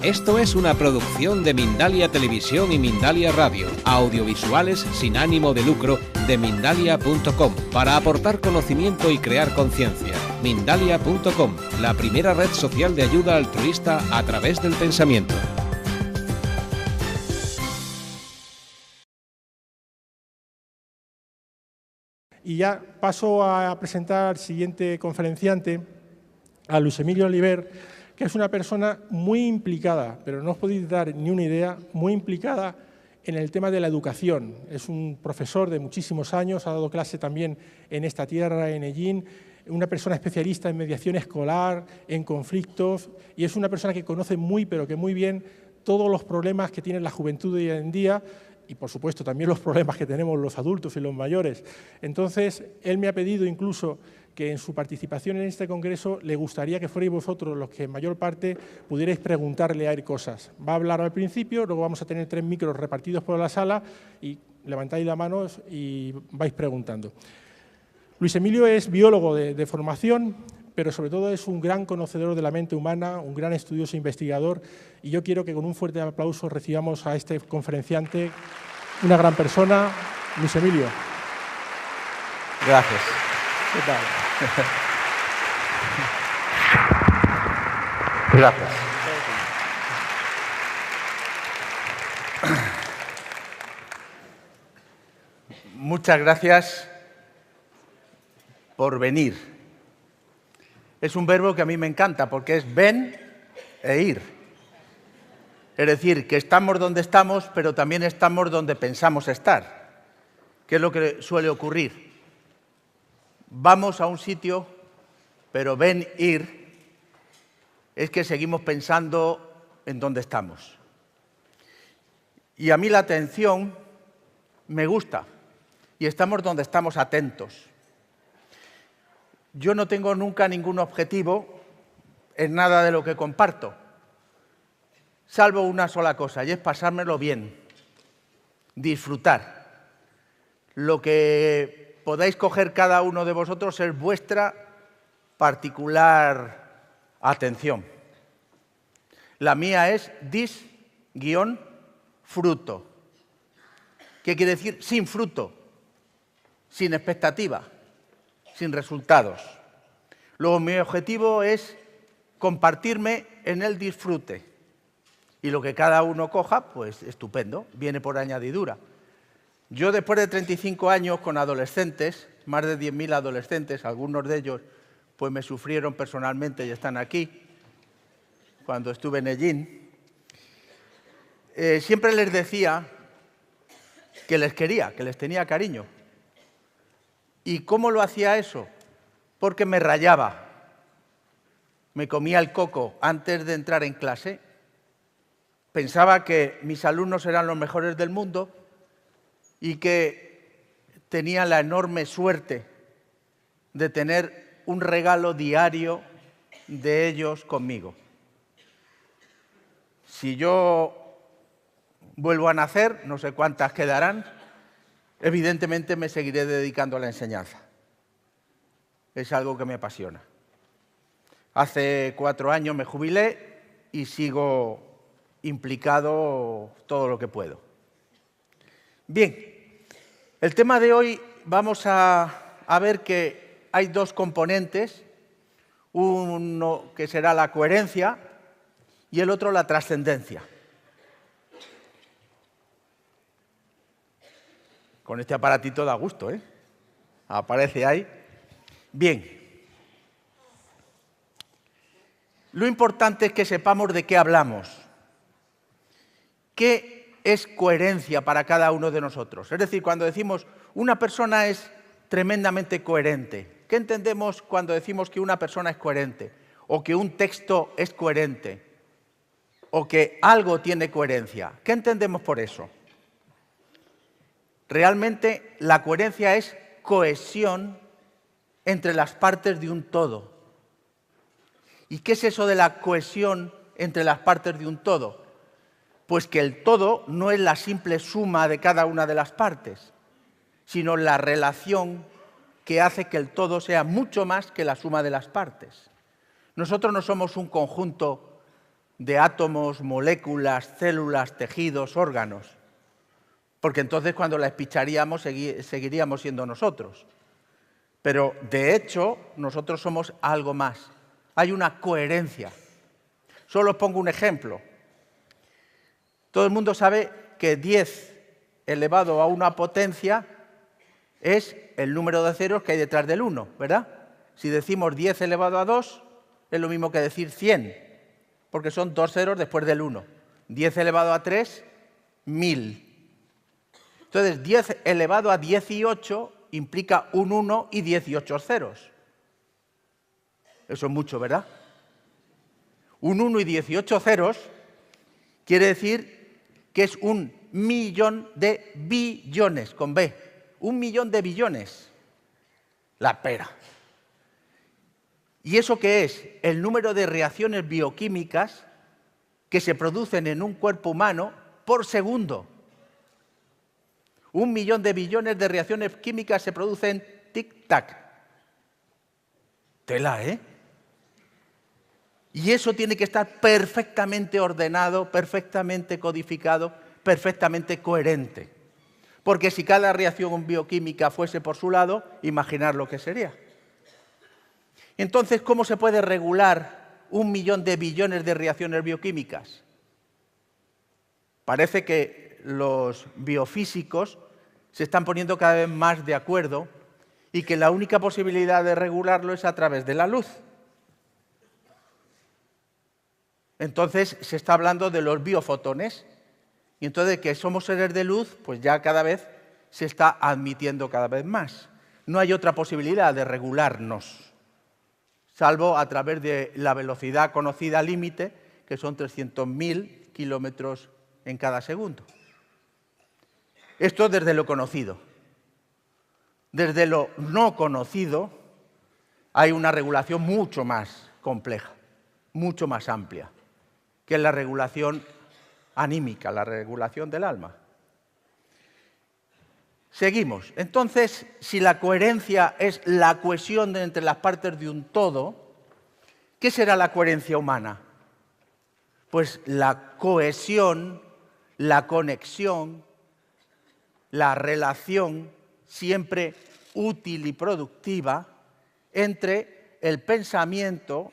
Esto es una producción de Mindalia Televisión y Mindalia Radio, audiovisuales sin ánimo de lucro de Mindalia.com, para aportar conocimiento y crear conciencia. Mindalia.com, la primera red social de ayuda altruista a través del pensamiento. Y ya paso a presentar al siguiente conferenciante, a Luis Emilio Oliver, que es una persona muy implicada, pero no os podéis dar ni una idea, muy implicada en el tema de la educación. Es un profesor de muchísimos años, ha dado clase también en esta tierra, en Ellín, una persona especialista en mediación escolar, en conflictos, y es una persona que conoce muy, pero que muy bien, todos los problemas que tiene la juventud de hoy en día, y por supuesto también los problemas que tenemos los adultos y los mayores. Entonces, él me ha pedido incluso que en su participación en este congreso le gustaría que fuerais vosotros los que en mayor parte pudierais preguntarle a él cosas. Va a hablar al principio, luego vamos a tener 3 micros repartidos por la sala y levantáis la mano y vais preguntando. Luis Emilio es biólogo de formación, pero sobre todo es un gran conocedor de la mente humana, un gran estudioso e investigador, y yo quiero que con un fuerte aplauso recibamos a este conferenciante, una gran persona, Luis Emilio. Gracias. ¿Qué tal? Gracias. Muchas gracias por venir. Es un verbo que a mí me encanta porque es ven e ir. Es decir, que estamos donde estamos, pero también estamos donde pensamos estar, que es lo que suele ocurrir. Vamos a un sitio, pero ven ir es que seguimos pensando en dónde estamos. Y a mí la atención me gusta y estamos donde estamos atentos. Yo no tengo nunca ningún objetivo en nada de lo que comparto, salvo una sola cosa, y es pasármelo bien, disfrutar. Lo que podáis coger cada uno de vosotros es vuestra particular atención. La mía es dis-fruto. ¿Qué quiere decir? Sin fruto, sin expectativa, sin resultados. Luego mi objetivo es compartirme en el disfrute. Y lo que cada uno coja, pues estupendo, viene por añadidura. Yo después de 35 años con adolescentes, más de 10.000 adolescentes, algunos de ellos pues me sufrieron personalmente y están aquí, cuando estuve en Ellín, siempre les decía que les quería, que les tenía cariño. ¿Y cómo lo hacía eso? Porque me rayaba, me comía el coco antes de entrar en clase, pensaba que mis alumnos eran los mejores del mundo y que tenía la enorme suerte de tener un regalo diario de ellos conmigo. Si yo vuelvo a nacer, no sé cuántas quedarán, evidentemente me seguiré dedicando a la enseñanza. Es algo que me apasiona. Hace 4 años me jubilé y sigo implicado todo lo que puedo. Bien, el tema de hoy vamos a ver que hay 2 componentes, uno que será la coherencia y el otro la trascendencia. Con este aparatito da gusto, ¿eh? Aparece ahí. Bien. Lo importante es que sepamos de qué hablamos. ¿Qué es coherencia para cada uno de nosotros? Es decir, cuando decimos una persona es tremendamente coherente, ¿qué entendemos cuando decimos que una persona es coherente? O que un texto es coherente, o que algo tiene coherencia. ¿Qué entendemos por eso? Realmente la coherencia es cohesión entre las partes de un todo. ¿Y qué es eso de la cohesión entre las partes de un todo? Pues que el todo no es la simple suma de cada una de las partes, sino la relación que hace que el todo sea mucho más que la suma de las partes. Nosotros no somos un conjunto de átomos, moléculas, células, tejidos, órganos. Porque entonces cuando la espicharíamos seguiríamos siendo nosotros. Pero de hecho nosotros somos algo más. Hay una coherencia. Solo os pongo un ejemplo. Todo el mundo sabe que 10 elevado a una potencia es el número de ceros que hay detrás del 1, ¿verdad? Si decimos 10 elevado a 2, es lo mismo que decir 100, porque son 2 ceros después del 1. 10 elevado a 3, 1000. Entonces, 10 elevado a 18 implica un 1 y 18 ceros. Eso es mucho, ¿verdad? Un 1 y 18 ceros quiere decir que es 1.000.000 de billones, con B. 1.000.000 de billones. La pera. ¿Y eso qué es? El número de reacciones bioquímicas que se producen en un cuerpo humano por segundo. 1.000.000 de billones de reacciones químicas se producen tic-tac. Tela, ¿eh? Y eso tiene que estar perfectamente ordenado, perfectamente codificado, perfectamente coherente. Porque si cada reacción bioquímica fuese por su lado, imaginar lo que sería. Entonces, ¿cómo se puede regular 1.000.000 de billones de reacciones bioquímicas? Parece que los biofísicos se están poniendo cada vez más de acuerdo y que la única posibilidad de regularlo es a través de la luz. Entonces se está hablando de los biofotones y entonces que somos seres de luz, pues ya cada vez se está admitiendo cada vez más. No hay otra posibilidad de regularnos, salvo a través de la velocidad conocida límite, que son 300.000 kilómetros en cada segundo. Esto desde lo conocido. Desde lo no conocido hay una regulación mucho más compleja, mucho más amplia, que es la regulación anímica, la regulación del alma. Seguimos. Entonces, si la coherencia es la cohesión entre las partes de un todo, ¿qué será la coherencia humana? Pues la cohesión, la conexión, la relación siempre útil y productiva entre el pensamiento,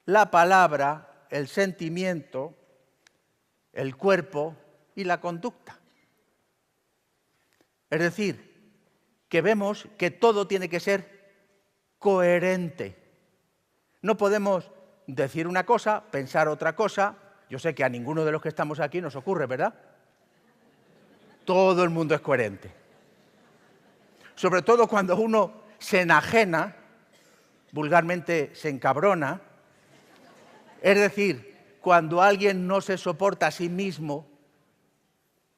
la palabra, el sentimiento, el cuerpo y la conducta. Es decir, que vemos que todo tiene que ser coherente. No podemos decir una cosa, pensar otra cosa. Yo sé que a ninguno de los que estamos aquí nos ocurre, ¿verdad? Todo el mundo es coherente. Sobre todo cuando uno se enajena, vulgarmente se encabrona, es decir, cuando alguien no se soporta a sí mismo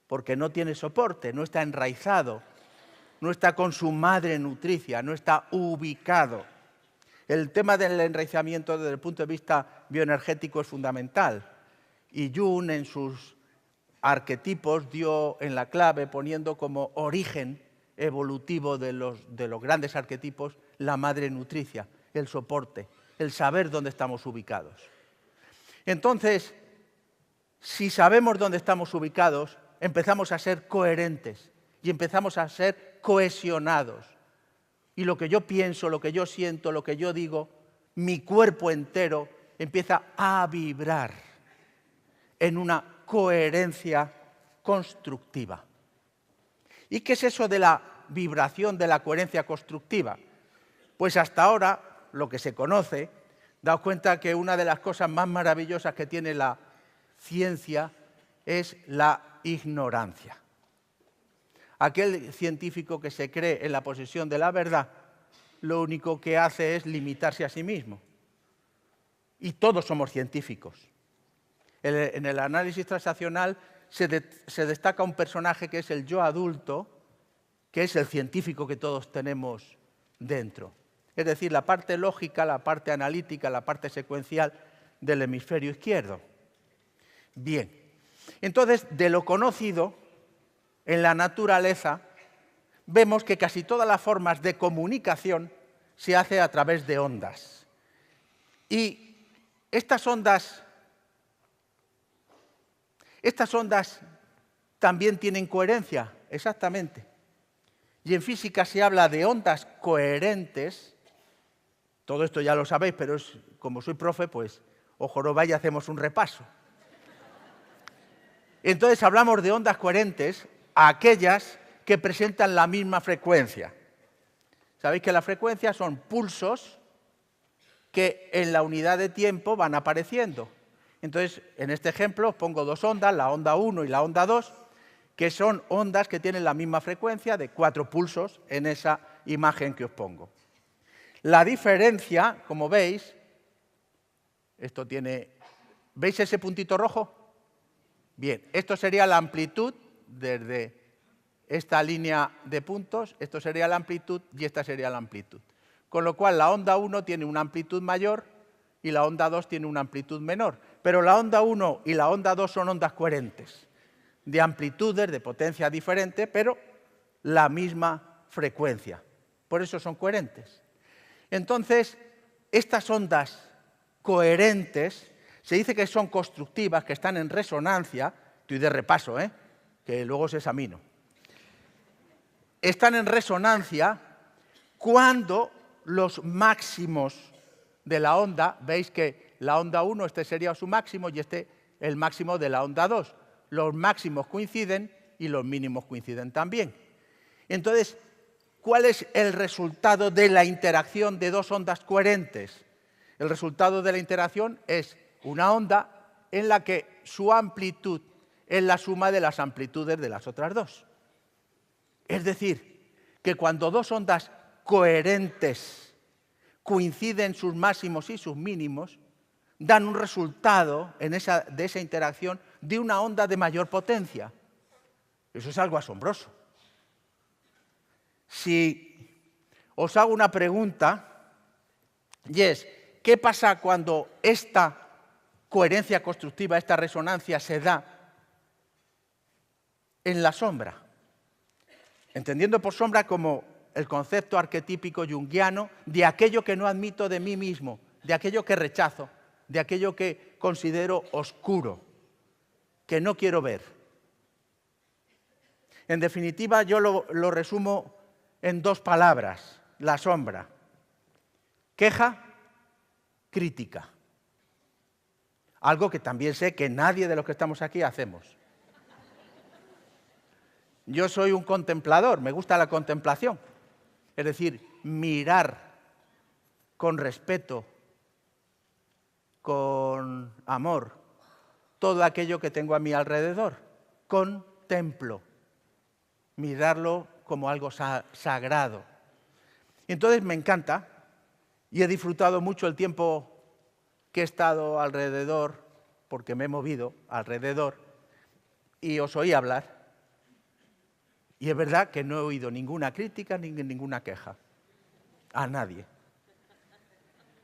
porque no tiene soporte, no está enraizado, no está con su madre nutricia, no está ubicado. El tema del enraizamiento desde el punto de vista bioenergético es fundamental y Jung en sus arquetipos dio en la clave poniendo como origen evolutivo de los grandes arquetipos la madre nutricia, el soporte, el saber dónde estamos ubicados. Entonces, si sabemos dónde estamos ubicados, empezamos a ser coherentes y empezamos a ser cohesionados. Y lo que yo pienso, lo que yo siento, lo que yo digo, mi cuerpo entero empieza a vibrar en una coherencia constructiva. ¿Y qué es eso de la vibración de la coherencia constructiva? Pues hasta ahora, lo que se conoce, daos cuenta que una de las cosas más maravillosas que tiene la ciencia es la ignorancia. Aquel científico que se cree en la posesión de la verdad, lo único que hace es limitarse a sí mismo. Y todos somos científicos. En el análisis transaccional se destaca un personaje que es el yo adulto, que es el científico que todos tenemos dentro. Es decir, la parte lógica, la parte analítica, la parte secuencial del hemisferio izquierdo. Bien, entonces, de lo conocido, en la naturaleza, vemos que casi todas las formas de comunicación se hace a través de ondas. Y estas ondas Estas ondas también tienen coherencia, exactamente. Y en física se habla de ondas coherentes. Todo esto ya lo sabéis, pero como soy profe, pues os jorobáis y hacemos un repaso. Entonces hablamos de ondas coherentes, aquellas que presentan la misma frecuencia. Sabéis que las frecuencias son pulsos que en la unidad de tiempo van apareciendo. Entonces, en este ejemplo os pongo dos ondas, la onda 1 y la onda 2, que son ondas que tienen la misma frecuencia de 4 pulsos en esa imagen que os pongo. La diferencia, como veis, ¿veis ese puntito rojo? Bien, esto sería la amplitud desde esta línea de puntos, esto sería la amplitud y esta sería la amplitud. Con lo cual la onda 1 tiene una amplitud mayor y la onda 2 tiene una amplitud menor. Pero la onda 1 y la onda 2 son ondas coherentes, de amplitudes, de potencia diferente, pero la misma frecuencia. Por eso son coherentes. Entonces, estas ondas coherentes se dice que son constructivas, que están en resonancia, estoy de repaso, que luego os examino. Están en resonancia cuando los máximos de la onda, veis que la onda 1, este sería su máximo y este el máximo de la onda 2. Los máximos coinciden y los mínimos coinciden también. Entonces, ¿cuál es el resultado de la interacción de dos ondas coherentes? El resultado de la interacción es una onda en la que su amplitud es la suma de las amplitudes de las otras dos. Es decir, que cuando dos ondas coherentes coinciden sus máximos y sus mínimos, dan un resultado de esa interacción de una onda de mayor potencia. Eso es algo asombroso. Si os hago una pregunta, y es, ¿qué pasa cuando esta coherencia constructiva, esta resonancia se da en la sombra? Entendiendo por sombra como el concepto arquetípico junguiano de aquello que no admito de mí mismo, de aquello que rechazo, de aquello que considero oscuro, que no quiero ver. En definitiva, yo lo resumo en dos palabras, la sombra. Queja, crítica. Algo que también sé que nadie de los que estamos aquí hacemos. Yo soy un contemplador, me gusta la contemplación. Es decir, mirar con respeto, con amor, todo aquello que tengo a mi alrededor. Contemplo. Mirarlo como algo sagrado. Entonces me encanta y he disfrutado mucho el tiempo que he estado alrededor, porque me he movido alrededor y os oí hablar. Y es verdad que no he oído ninguna crítica ni ninguna queja a nadie.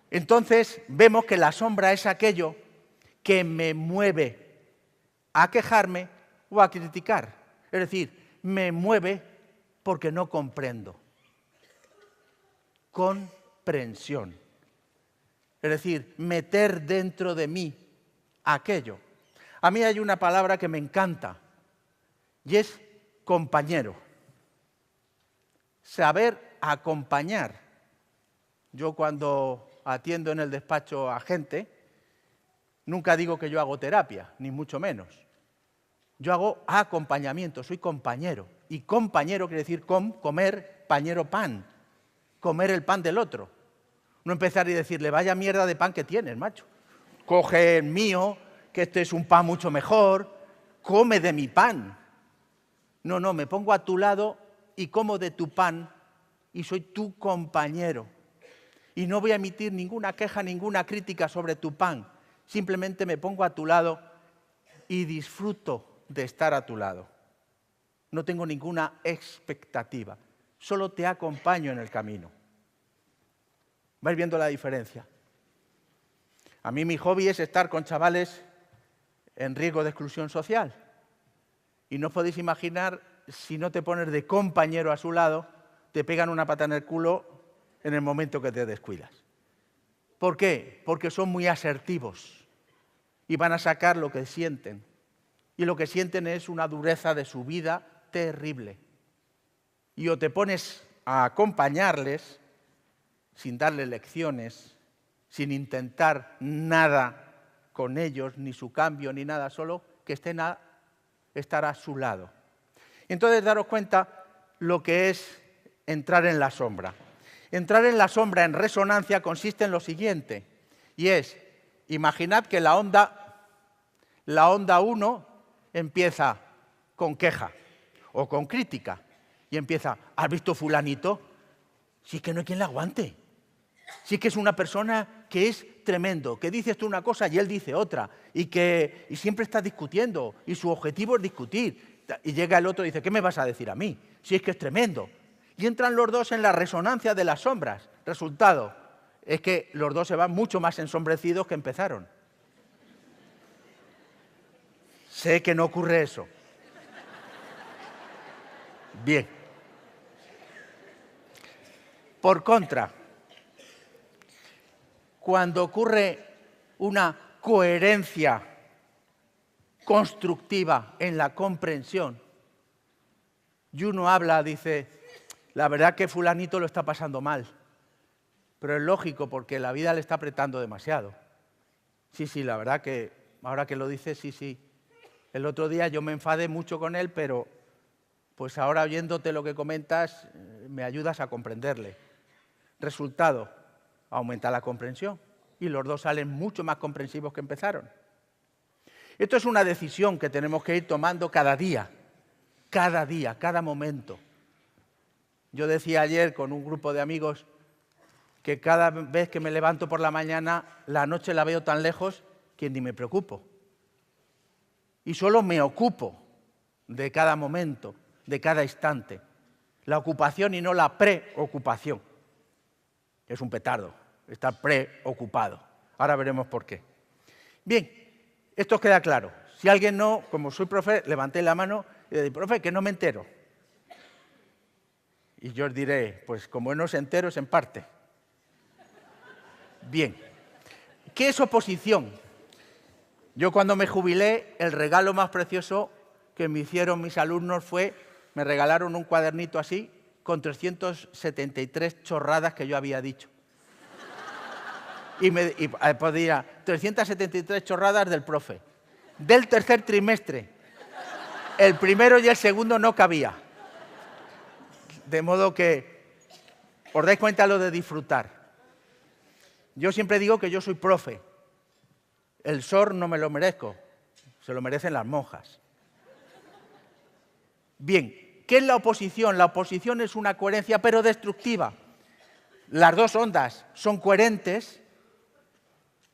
Entonces vemos que la sombra es aquello que me mueve a quejarme o a criticar. Es decir, me mueve porque no comprendo. Comprensión. Es decir, meter dentro de mí aquello. A mí hay una palabra que me encanta y es compañero. Saber acompañar. Yo cuando atiendo en el despacho a gente, nunca digo que yo hago terapia, ni mucho menos. Yo hago acompañamiento, soy compañero. Y compañero quiere decir comer, pañero, pan. Comer el pan del otro. No empezar y decirle, vaya mierda de pan que tienes, macho. Coge el mío, que este es un pan mucho mejor, come de mi pan. No, me pongo a tu lado y como de tu pan y soy tu compañero. Y no voy a emitir ninguna queja, ninguna crítica sobre tu pan. Simplemente me pongo a tu lado y disfruto de estar a tu lado. No tengo ninguna expectativa. Solo te acompaño en el camino. ¿Vais viendo la diferencia? A mí mi hobby es estar con chavales en riesgo de exclusión social. Y no os podéis imaginar, si no te pones de compañero a su lado, te pegan una pata en el culo en el momento que te descuidas. ¿Por qué? Porque son muy asertivos y van a sacar lo que sienten y lo que sienten es una dureza de su vida terrible. Y o te pones a acompañarles sin darles lecciones, sin intentar nada con ellos, ni su cambio, ni nada, solo que estar a su lado. Entonces, daros cuenta lo que es entrar en la sombra. Entrar en la sombra en resonancia consiste en lo siguiente, y es, imaginad que la onda 1 empieza con queja o con crítica, y empieza, ¿has visto fulanito? Si es que no hay quien la aguante. Si es que es una persona que es tremendo, que dices tú una cosa y él dice otra, y siempre está discutiendo, y su objetivo es discutir. Y llega el otro y dice, ¿qué me vas a decir a mí? Si es que es tremendo. Y entran los dos en la resonancia de las sombras. Resultado es que los dos se van mucho más ensombrecidos que empezaron. Sé que no ocurre eso. Bien. Por contra, cuando ocurre una coherencia constructiva en la comprensión, y uno habla, dice, la verdad que fulanito lo está pasando mal, pero es lógico porque la vida le está apretando demasiado. Sí, la verdad que ahora que lo dices, sí. El otro día yo me enfadé mucho con él, pero pues ahora oyéndote lo que comentas, me ayudas a comprenderle. Resultado, aumenta la comprensión y los dos salen mucho más comprensivos que empezaron. Esto es una decisión que tenemos que ir tomando cada día, cada momento. Yo decía ayer con un grupo de amigos que cada vez que me levanto por la mañana, la noche la veo tan lejos que ni me preocupo. Y solo me ocupo de cada momento, de cada instante. La ocupación y no la preocupación. Es un petardo, estar preocupado. Ahora veremos por qué. Bien, esto queda claro. Si alguien no, como soy profe, levanté la mano y le dije, profe, que no me entero. Y yo os diré, pues como no os entero es en parte. Bien, ¿qué es oposición? Yo cuando me jubilé, el regalo más precioso que me hicieron mis alumnos fue, me regalaron un cuadernito así, con 373 chorradas que yo había dicho. Y podía, 373 chorradas del profe. Del tercer trimestre. El primero y el segundo no cabía. De modo que os dais cuenta lo de disfrutar. Yo siempre digo que yo soy profe. El SOR no me lo merezco, se lo merecen las monjas. Bien, ¿qué es la oposición? La oposición es una coherencia pero destructiva. Las dos ondas son coherentes,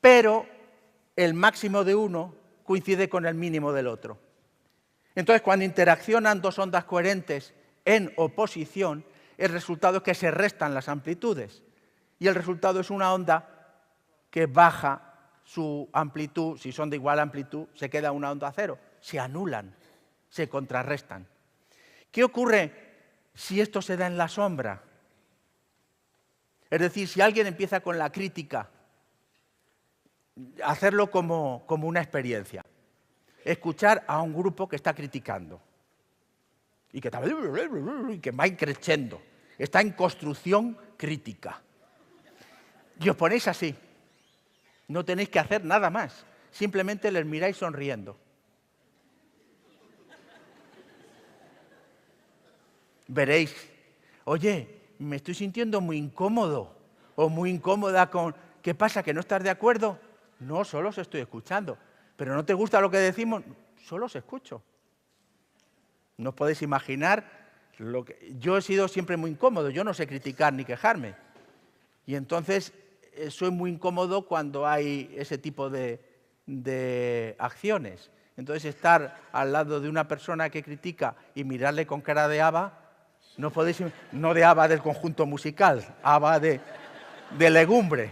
pero el máximo de uno coincide con el mínimo del otro. Entonces, cuando interaccionan dos ondas coherentes en oposición, el resultado es que se restan las amplitudes. Y el resultado es una onda que baja su amplitud, si son de igual amplitud, se queda una onda cero. Se anulan, se contrarrestan. ¿Qué ocurre si esto se da en la sombra? Es decir, si alguien empieza con la crítica, hacerlo como una experiencia. Escuchar a un grupo que está criticando y que va increciendo, está en construcción crítica. Y os ponéis así. No tenéis que hacer nada más. Simplemente les miráis sonriendo. Veréis, oye, me estoy sintiendo muy incómodo o muy incómoda con... ¿Qué pasa, que no estás de acuerdo? No, solo os estoy escuchando. ¿Pero no te gusta lo que decimos? Solo os escucho. No os podéis imaginar lo que... Yo he sido siempre muy incómodo, yo no sé criticar ni quejarme. Y entonces soy muy incómodo cuando hay ese tipo de acciones. Entonces estar al lado de una persona que critica y mirarle con cara de haba, no podéis, no de haba del conjunto musical, haba de legumbre.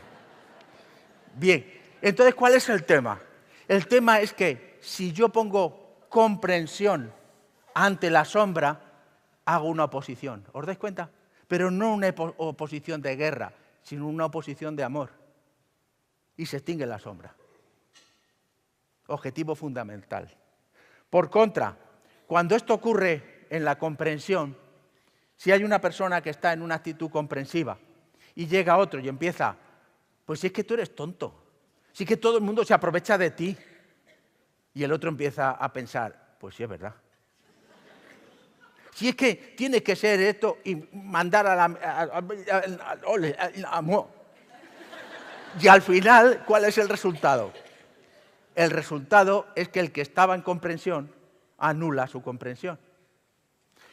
Bien, entonces ¿cuál es el tema? El tema es que si yo pongo comprensión ante la sombra, hago una oposición. ¿Os dais cuenta? Pero no una oposición de guerra, sino una oposición de amor. Y se extingue la sombra. Objetivo fundamental. Por contra, cuando esto ocurre en la comprensión, si hay una persona que está en una actitud comprensiva y llega otro y empieza, pues si es que tú eres tonto, si es que todo el mundo se aprovecha de ti, y el otro empieza a pensar, pues sí es verdad. Si es que tiene que ser esto y mandar a la... Y al final, ¿cuál es el resultado? El resultado es que el que estaba en comprensión anula su comprensión.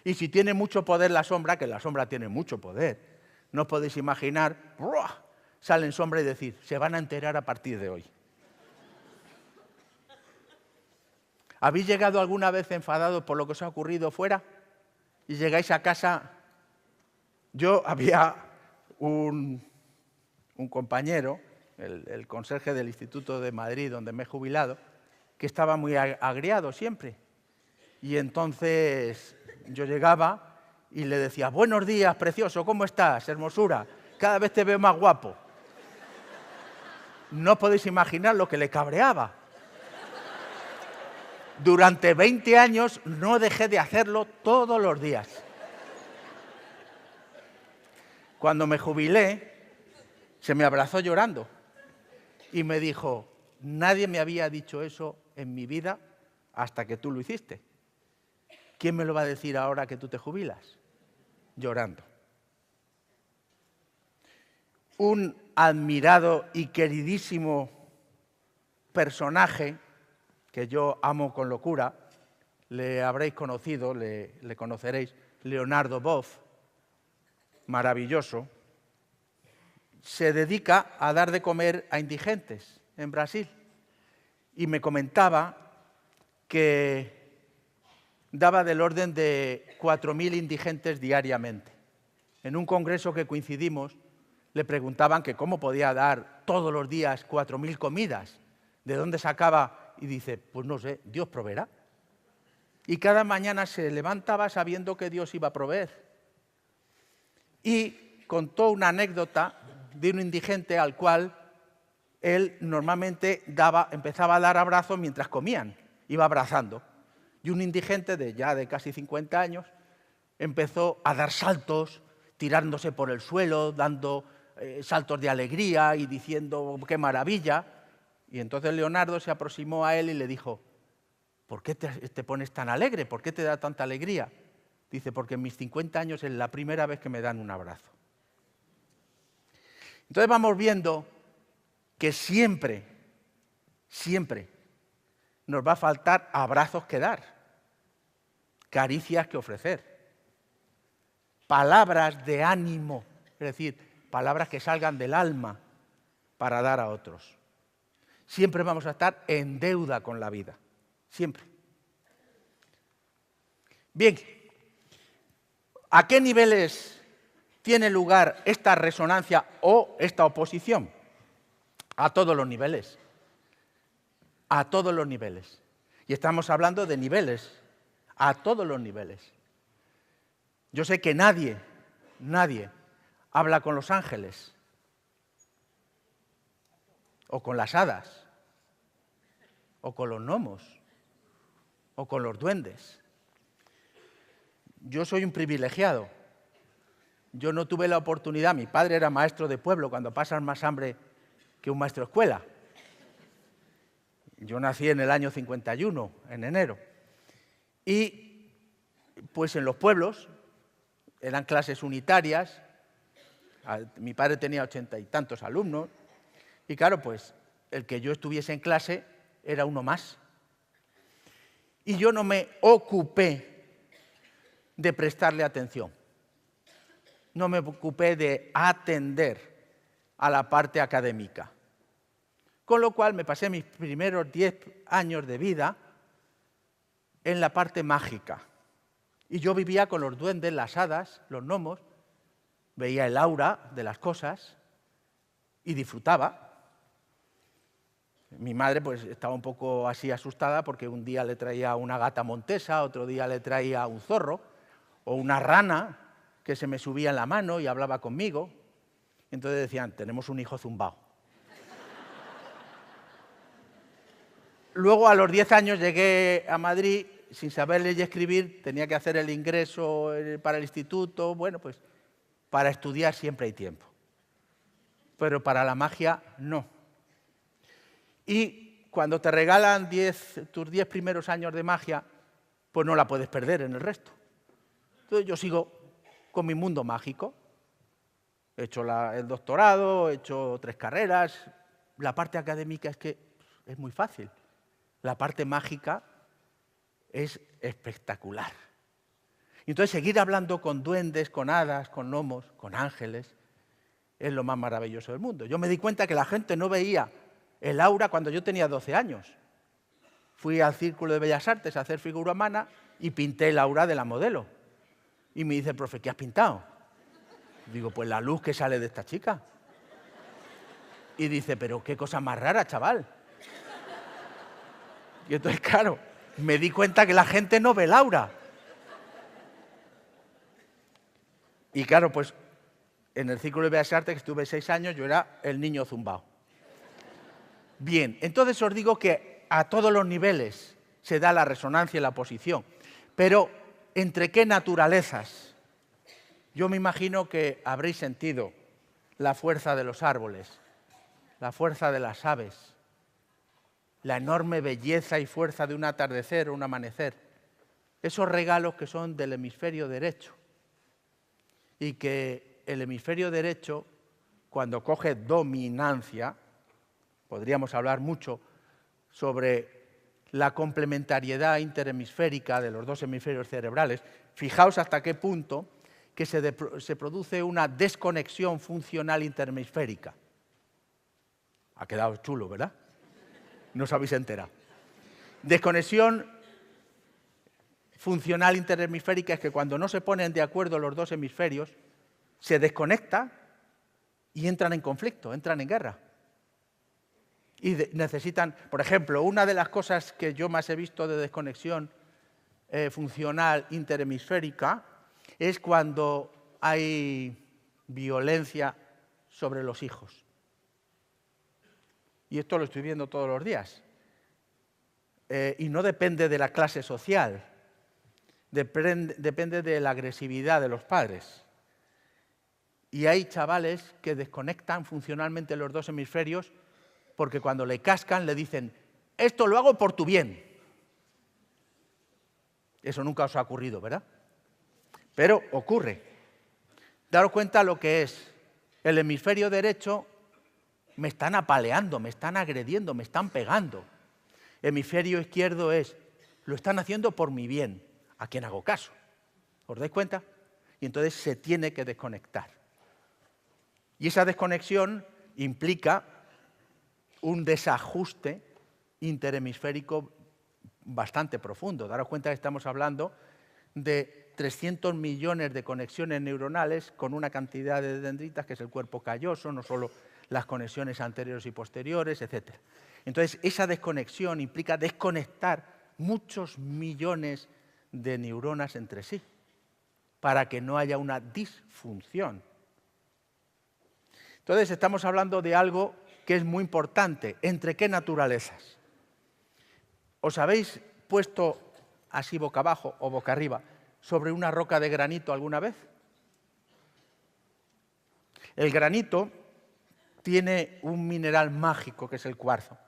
Y si tiene mucho poder la sombra, que la sombra tiene mucho poder, no podéis imaginar, ¡ruah!, sale en sombra y decir, se van a enterar a partir de hoy. ¿Habéis llegado alguna vez enfadados por lo que os ha ocurrido fuera? Y llegáis a casa. Yo había un compañero, el conserje del Instituto de Madrid, donde me he jubilado, que estaba muy agriado siempre. Y entonces yo llegaba y le decía, buenos días, precioso, ¿cómo estás, hermosura? Cada vez te veo más guapo. No podéis imaginar lo que le cabreaba. Durante 20 años no dejé de hacerlo todos los días. Cuando me jubilé, se me abrazó llorando y me dijo, nadie me había dicho eso en mi vida hasta que tú lo hiciste. ¿Quién me lo va a decir ahora que tú te jubilas? Llorando. Un admirado y queridísimo personaje que yo amo con locura, le habréis conocido, le conoceréis, Leonardo Boff, maravilloso, se dedica a dar de comer a indigentes en Brasil. Y me comentaba que daba del orden de 4.000 indigentes diariamente. En un congreso que coincidimos, le preguntaban que cómo podía dar todos los días 4.000 comidas, de dónde sacaba. Y dice, pues no sé, Dios proveerá. Y cada mañana se levantaba sabiendo que Dios iba a proveer. Y contó una anécdota de un indigente al cual él normalmente empezaba a dar abrazos mientras comían, iba abrazando. Y un indigente ya de casi 50 años empezó a dar saltos, tirándose por el suelo, dando saltos de alegría y diciendo qué maravilla. Y entonces Leonardo se aproximó a él y le dijo, ¿por qué te pones tan alegre? ¿Por qué te da tanta alegría? Dice, porque en mis 50 años es la primera vez que me dan un abrazo. Entonces vamos viendo que siempre, siempre nos va a faltar abrazos que dar, caricias que ofrecer, palabras de ánimo, es decir, palabras que salgan del alma para dar a otros. Siempre vamos a estar en deuda con la vida, siempre. Bien, ¿a qué niveles tiene lugar esta resonancia o esta oposición? A todos los niveles, a todos los niveles. Y estamos hablando de niveles, a todos los niveles. Yo sé que nadie habla con los ángeles, o con las hadas, o con los gnomos, o con los duendes. Yo soy un privilegiado. Yo no tuve la oportunidad, mi padre era maestro de pueblo, cuando pasan más hambre que un maestro de escuela. Yo nací en el año 51, en enero. Y pues en los pueblos eran clases unitarias, mi padre tenía 80 y tantos alumnos, y claro, pues el que yo estuviese en clase era uno más. Y yo no me ocupé de prestarle atención. No me ocupé de atender a la parte académica. Con lo cual me pasé mis primeros 10 años de vida en la parte mágica. Y yo vivía con los duendes, las hadas, los gnomos, veía el aura de las cosas y disfrutaba. Mi madre pues estaba un poco así asustada porque un día le traía una gata montesa, otro día le traía un zorro o una rana que se me subía en la mano y hablaba conmigo. Entonces decían, tenemos un hijo zumbao. Luego, a los 10 años, llegué a Madrid sin saber leer y escribir, tenía que hacer el ingreso para el instituto. Bueno, pues para estudiar siempre hay tiempo, pero para la magia no. Y cuando te regalan tus 10 primeros años de magia, pues no la puedes perder en el resto. Entonces yo sigo con mi mundo mágico. He hecho el doctorado, he hecho 3 carreras. La parte académica es que es muy fácil. La parte mágica es espectacular. Y entonces seguir hablando con duendes, con hadas, con gnomos, con ángeles, es lo más maravilloso del mundo. Yo me di cuenta que la gente no veía el aura cuando yo tenía 12 años. Fui al Círculo de Bellas Artes a hacer figura humana y pinté el aura de la modelo. Y me dice el profe, ¿qué has pintado? Digo, pues la luz que sale de esta chica. Y dice, pero qué cosa más rara, chaval. Y entonces, claro, me di cuenta que la gente no ve el aura. Y claro, pues en el Círculo de Bellas Artes, que estuve 6 años, yo era el niño zumbao. Bien, entonces os digo que a todos los niveles se da la resonancia y la posición. Pero, ¿entre qué naturalezas? Yo me imagino que habréis sentido la fuerza de los árboles, la fuerza de las aves, la enorme belleza y fuerza de un atardecer o un amanecer. Esos regalos que son del hemisferio derecho. Y que el hemisferio derecho, cuando coge dominancia, podríamos hablar mucho sobre la complementariedad interhemisférica de los 2 hemisferios cerebrales. Fijaos hasta qué punto que se produce una desconexión funcional interhemisférica. Ha quedado chulo, ¿verdad? No os habéis enterado. Desconexión funcional interhemisférica es que cuando no se ponen de acuerdo los 2 hemisferios, se desconecta y entran en conflicto, entran en guerra. Y necesitan, por ejemplo, una de las cosas que yo más he visto de desconexión funcional interhemisférica es cuando hay violencia sobre los hijos. Y esto lo estoy viendo todos los días. Y no depende de la clase social, depende de la agresividad de los padres. Y hay chavales que desconectan funcionalmente los 2 hemisferios porque cuando le cascan le dicen, esto lo hago por tu bien. Eso nunca os ha ocurrido, ¿verdad? Pero ocurre. Daros cuenta lo que es. El hemisferio derecho me están apaleando, me están agrediendo, me están pegando. Hemisferio izquierdo es, lo están haciendo por mi bien. ¿A quién hago caso? ¿Os dais cuenta? Y entonces se tiene que desconectar. Y esa desconexión implica un desajuste interhemisférico bastante profundo. Daros cuenta que estamos hablando de 300 millones de conexiones neuronales con una cantidad de dendritas que es el cuerpo calloso, no solo las conexiones anteriores y posteriores, etc. Entonces, esa desconexión implica desconectar muchos millones de neuronas entre sí para que no haya una disfunción. Entonces, estamos hablando de algo que es muy importante. ¿Entre qué naturalezas? ¿Os habéis puesto así boca abajo o boca arriba sobre una roca de granito alguna vez? El granito tiene un mineral mágico que es el cuarzo.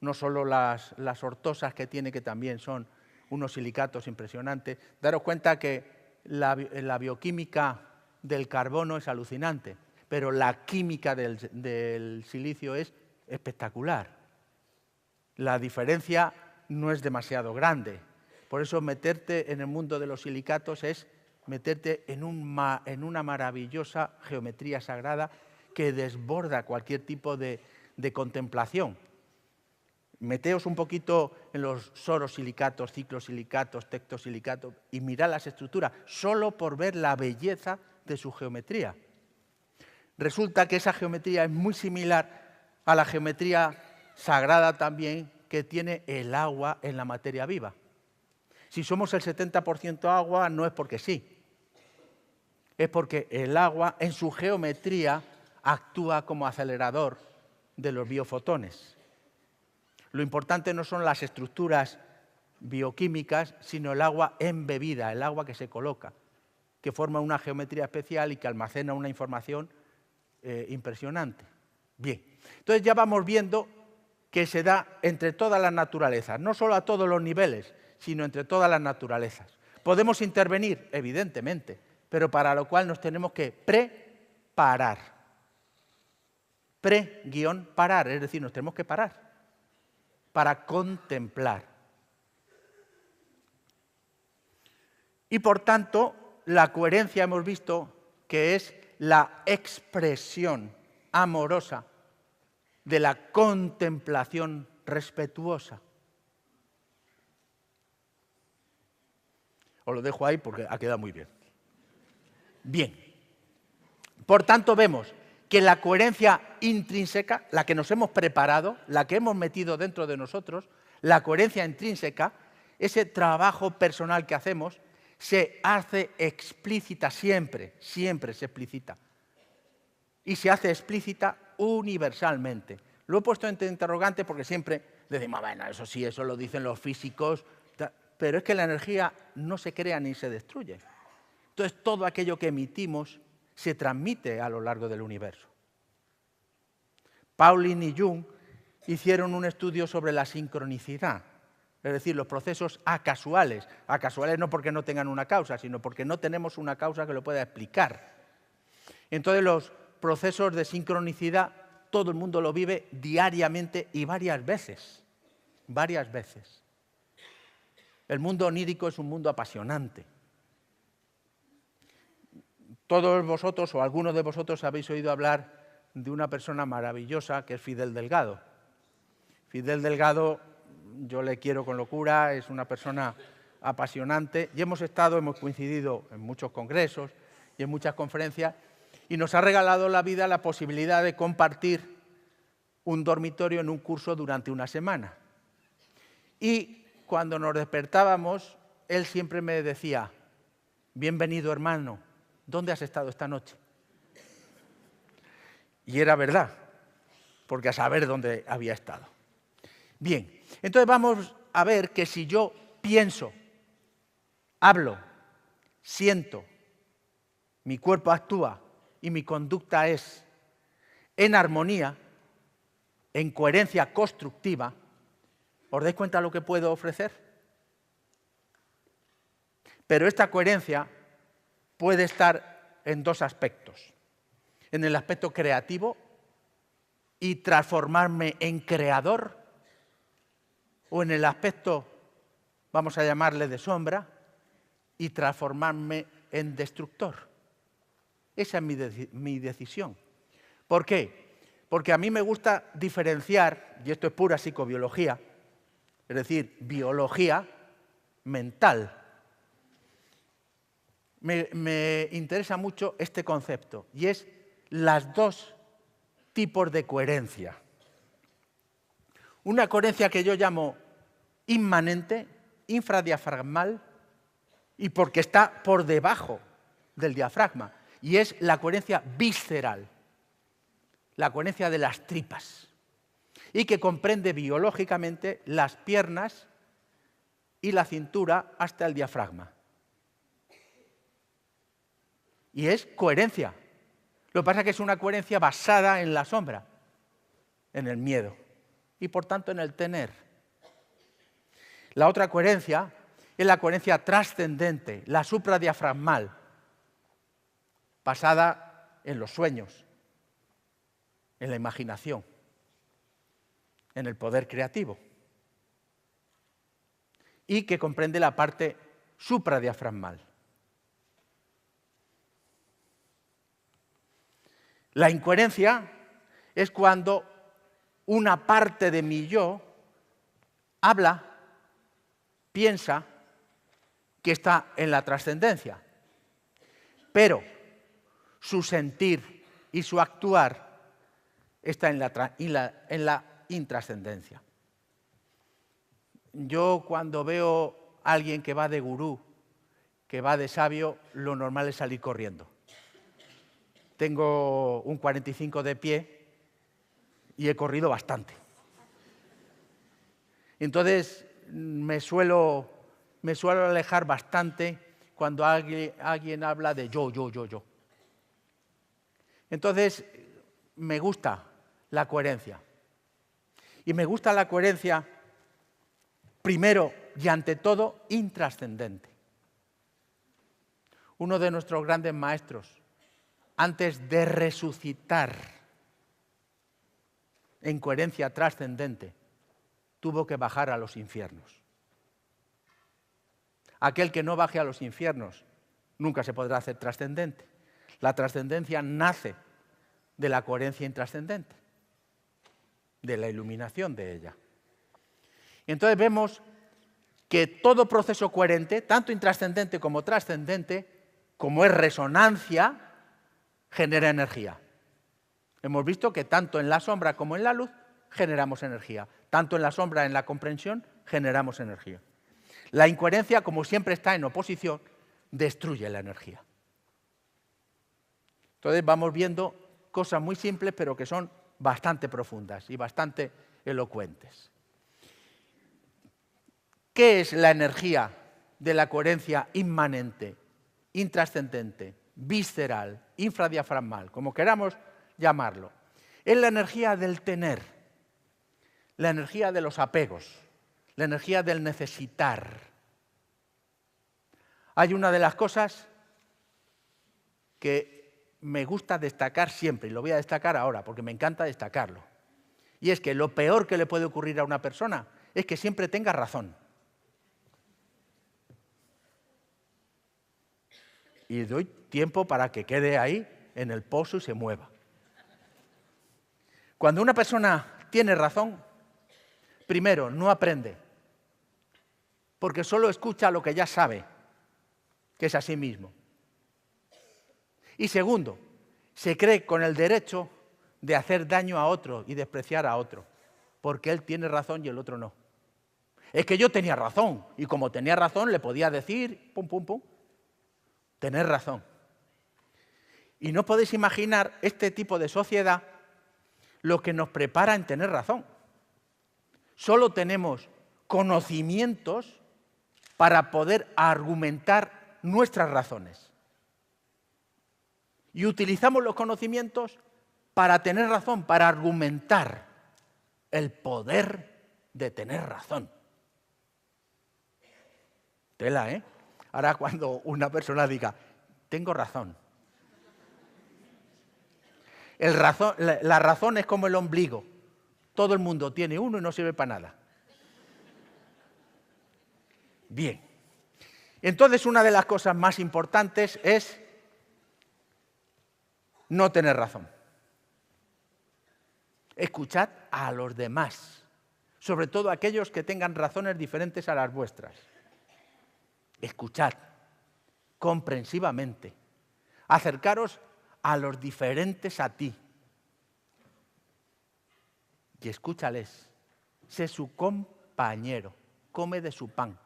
No solo las ortosas que tiene, que también son unos silicatos impresionantes. Daros cuenta que la bioquímica del carbono es alucinante, pero la química del silicio es espectacular. La diferencia no es demasiado grande. Por eso meterte en el mundo de los silicatos es meterte en una maravillosa geometría sagrada que desborda cualquier tipo de contemplación. Meteos un poquito en los sorosilicatos, ciclosilicatos, tectosilicatos y mirad las estructuras, solo por ver la belleza de su geometría. Resulta que esa geometría es muy similar a la geometría sagrada también que tiene el agua en la materia viva. Si somos el 70% agua, no es porque sí. Es porque el agua, en su geometría, actúa como acelerador de los biofotones. Lo importante no son las estructuras bioquímicas, sino el agua embebida, el agua que se coloca, que forma una geometría especial y que almacena una información impresionante. Bien, entonces ya vamos viendo que se da entre todas las naturalezas, no solo a todos los niveles, sino entre todas las naturalezas. Podemos intervenir, evidentemente, pero para lo cual nos tenemos que preparar. Pre-parar, es decir, nos tenemos que parar para contemplar. Y por tanto, la coherencia hemos visto que es la expresión amorosa de la contemplación respetuosa. Os lo dejo ahí porque ha quedado muy bien. Bien. Por tanto, vemos que la coherencia intrínseca, la que nos hemos preparado, la que hemos metido dentro de nosotros, la coherencia intrínseca, ese trabajo personal que hacemos, se hace explícita siempre, siempre se explicita. Y se hace explícita universalmente. Lo he puesto entre interrogantes porque siempre decimos, bueno, eso sí, eso lo dicen los físicos, pero es que la energía no se crea ni se destruye. Entonces, todo aquello que emitimos se transmite a lo largo del universo. Pauling y Jung hicieron un estudio sobre la sincronicidad, es decir, los procesos acasuales. Acasuales no porque no tengan una causa, sino porque no tenemos una causa que lo pueda explicar. Entonces, los procesos de sincronicidad, todo el mundo lo vive diariamente y varias veces. Varias veces. El mundo onírico es un mundo apasionante. Todos vosotros o algunos de vosotros habéis oído hablar de una persona maravillosa que es Fidel Delgado. Fidel Delgado, yo le quiero con locura, es una persona apasionante y hemos coincidido en muchos congresos y en muchas conferencias y nos ha regalado la vida la posibilidad de compartir un dormitorio en un curso durante una semana. Y cuando nos despertábamos, él siempre me decía, bienvenido hermano, ¿dónde has estado esta noche? Y era verdad, porque a saber dónde había estado. Bien, entonces vamos a ver que si yo pienso, hablo, siento, mi cuerpo actúa y mi conducta es en armonía, en coherencia constructiva, ¿os dais cuenta de lo que puedo ofrecer? Pero esta coherencia puede estar en dos aspectos. En el aspecto creativo y transformarme en creador, o en el aspecto, vamos a llamarle de sombra, y transformarme en destructor. Esa es mi decisión. ¿Por qué? Porque a mí me gusta diferenciar, y esto es pura psicobiología, es decir, biología mental. Me interesa mucho este concepto, y es los dos tipos de coherencia. Una coherencia que yo llamo inmanente, infradiafragmal, y porque está por debajo del diafragma, y es la coherencia visceral, la coherencia de las tripas, y que comprende biológicamente las piernas y la cintura hasta el diafragma. Y es coherencia. Lo que pasa es que es una coherencia basada en la sombra, en el miedo, y por tanto en el tener. La otra coherencia es la coherencia trascendente, la supradiafragmal, basada en los sueños, en la imaginación, en el poder creativo, y que comprende la parte supradiafragmal. La incoherencia es cuando una parte de mi yo habla, piensa que está en la trascendencia, pero su sentir y su actuar está en la intrascendencia. Yo cuando veo a alguien que va de gurú, que va de sabio, lo normal es salir corriendo. Tengo un 45 de pie y he corrido bastante. Entonces me suelo alejar bastante cuando alguien habla de yo. Entonces me gusta la coherencia. Y me gusta la coherencia, primero y ante todo, intrascendente. Uno de nuestros grandes maestros, antes de resucitar en coherencia trascendente, tuvo que bajar a los infiernos. Aquel que no baje a los infiernos nunca se podrá hacer trascendente. La trascendencia nace de la coherencia intrascendente, de la iluminación de ella. Y entonces vemos que todo proceso coherente, tanto intrascendente como trascendente, como es resonancia, genera energía. Hemos visto que tanto en la sombra como en la luz generamos energía. Tanto en la sombra, en la comprensión, generamos energía. La incoherencia, como siempre está en oposición, destruye la energía. Entonces vamos viendo cosas muy simples, pero que son bastante profundas y bastante elocuentes. ¿Qué es la energía de la coherencia inmanente, intrascendente, visceral, infradiafragmal, como queramos llamarlo? Es la energía del tener, la energía de los apegos, la energía del necesitar. Hay una de las cosas que me gusta destacar siempre, y lo voy a destacar ahora porque me encanta destacarlo, y es que lo peor que le puede ocurrir a una persona es que siempre tenga razón. Y doy tiempo para que quede ahí en el pozo y se mueva. Cuando una persona tiene razón, primero, no aprende, porque solo escucha lo que ya sabe, que es a sí mismo. Y segundo, se cree con el derecho de hacer daño a otro y despreciar a otro, porque él tiene razón y el otro no. Es que yo tenía razón, y como tenía razón le podía decir, pum, pum, pum, tener razón. Y no podéis imaginar este tipo de sociedad lo que nos prepara en tener razón. Solo tenemos conocimientos para poder argumentar nuestras razones. Y utilizamos los conocimientos para tener razón, para argumentar el poder de tener razón. Tela, ¿eh? Ahora cuando una persona diga, tengo razón. La razón es como el ombligo. Todo el mundo tiene uno y no sirve para nada. Bien. Entonces, una de las cosas más importantes es no tener razón. Escuchad a los demás, sobre todo aquellos que tengan razones diferentes a las vuestras. Escuchad comprensivamente. Acercaros a los diferentes a ti. Y escúchales. Sé su compañero. Come de su pan.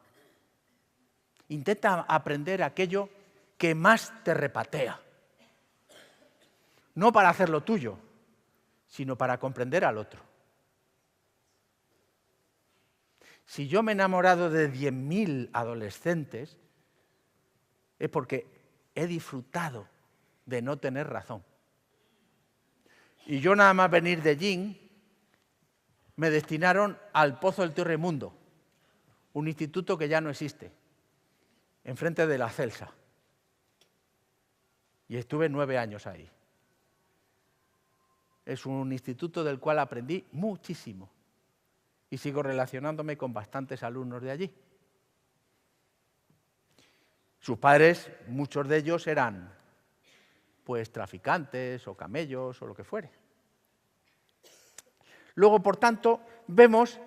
Intenta aprender aquello que más te repatea. No para hacerlo tuyo, sino para comprender al otro. Si yo me he enamorado de 10.000 adolescentes, es porque he disfrutado de no tener razón. Y yo nada más venir de allí, me destinaron al Pozo del Torremundo, un instituto que ya no existe, enfrente de la Celsa. Y estuve 9 años ahí. Es un instituto del cual aprendí muchísimo y sigo relacionándome con bastantes alumnos de allí. Sus padres, muchos de ellos eran pues traficantes o camellos o lo que fuere. Luego, por tanto, vemos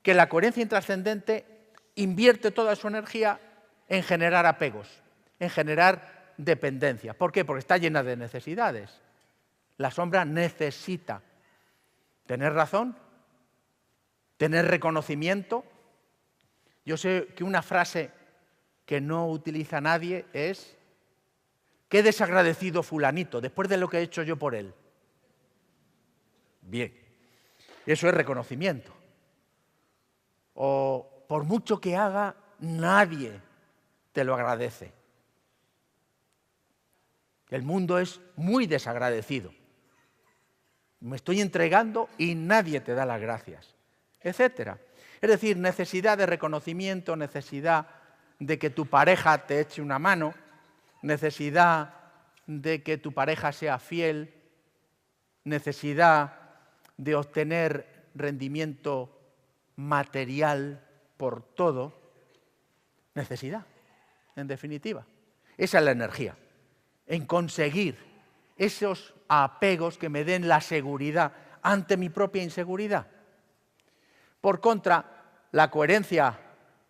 que la coherencia intrascendente invierte toda su energía en generar apegos, en generar dependencia. ¿Por qué? Porque está llena de necesidades. La sombra necesita tener razón, tener reconocimiento. Yo sé que una frase que no utiliza nadie es «qué desagradecido fulanito, después de lo que he hecho yo por él». Bien, eso es reconocimiento. o por mucho que haga, nadie te lo agradece. El mundo es muy desagradecido. Me estoy entregando y nadie te da las gracias, etcétera. Es decir, necesidad de reconocimiento, necesidad de que tu pareja te eche una mano, necesidad de que tu pareja sea fiel, necesidad de obtener rendimiento material por todo, necesidad, en definitiva. Esa es la energía, en conseguir esos apegos que me den la seguridad ante mi propia inseguridad. Por contra, la coherencia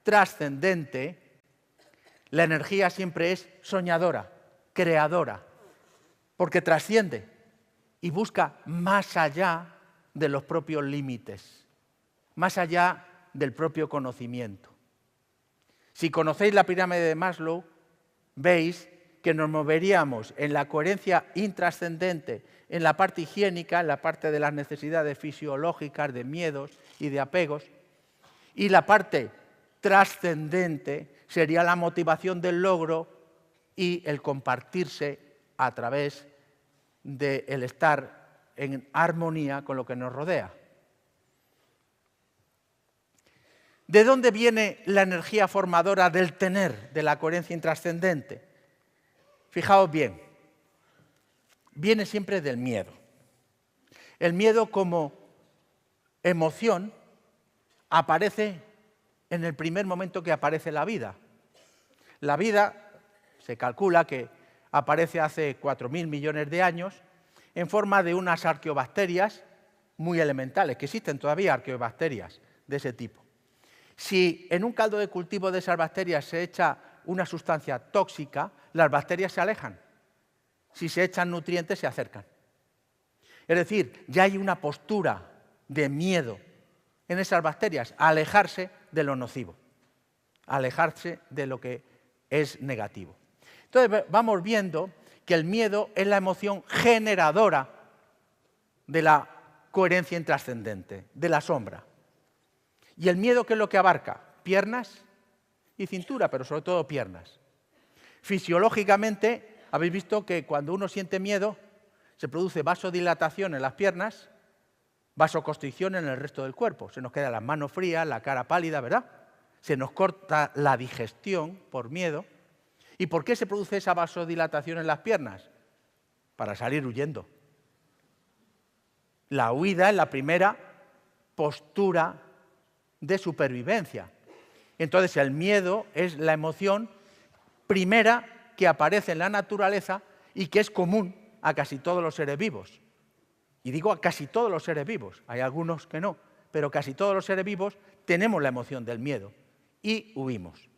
trascendente, la energía siempre es soñadora, creadora, porque trasciende y busca más allá de los propios límites, más allá del propio conocimiento. Si conocéis la pirámide de Maslow, veis que nos moveríamos en la coherencia intrascendente, en la parte higiénica, en la parte de las necesidades fisiológicas, de miedos y de apegos, y la parte trascendente sería la motivación del logro y el compartirse a través del estar en armonía con lo que nos rodea. ¿De dónde viene la energía formadora del tener, de la coherencia intrascendente? Fijaos bien, viene siempre del miedo. El miedo como emoción aparece en el primer momento que aparece la vida. La vida se calcula que aparece hace 4.000 millones de años en forma de unas arqueobacterias muy elementales, que existen todavía arqueobacterias de ese tipo. Si en un caldo de cultivo de esas bacterias se echa una sustancia tóxica, las bacterias se alejan. Si se echan nutrientes, se acercan. Es decir, ya hay una postura de miedo en esas bacterias, a alejarse de lo nocivo, a alejarse de lo que es negativo. Entonces vamos viendo que el miedo es la emoción generadora de la coherencia intrascendente, de la sombra. ¿Y el miedo qué es lo que abarca? Piernas y cintura, pero sobre todo piernas. Fisiológicamente, habéis visto que cuando uno siente miedo, se produce vasodilatación en las piernas, vasoconstricción en el resto del cuerpo. Se nos quedan las manos frías, la cara pálida, ¿verdad? Se nos corta la digestión por miedo. ¿Y por qué se produce esa vasodilatación en las piernas? Para salir huyendo. La huida es la primera postura de supervivencia. Entonces el miedo es la emoción primera que aparece en la naturaleza y que es común a casi todos los seres vivos. Y digo a casi todos los seres vivos, hay algunos que no, pero casi todos los seres vivos tenemos la emoción del miedo y huimos.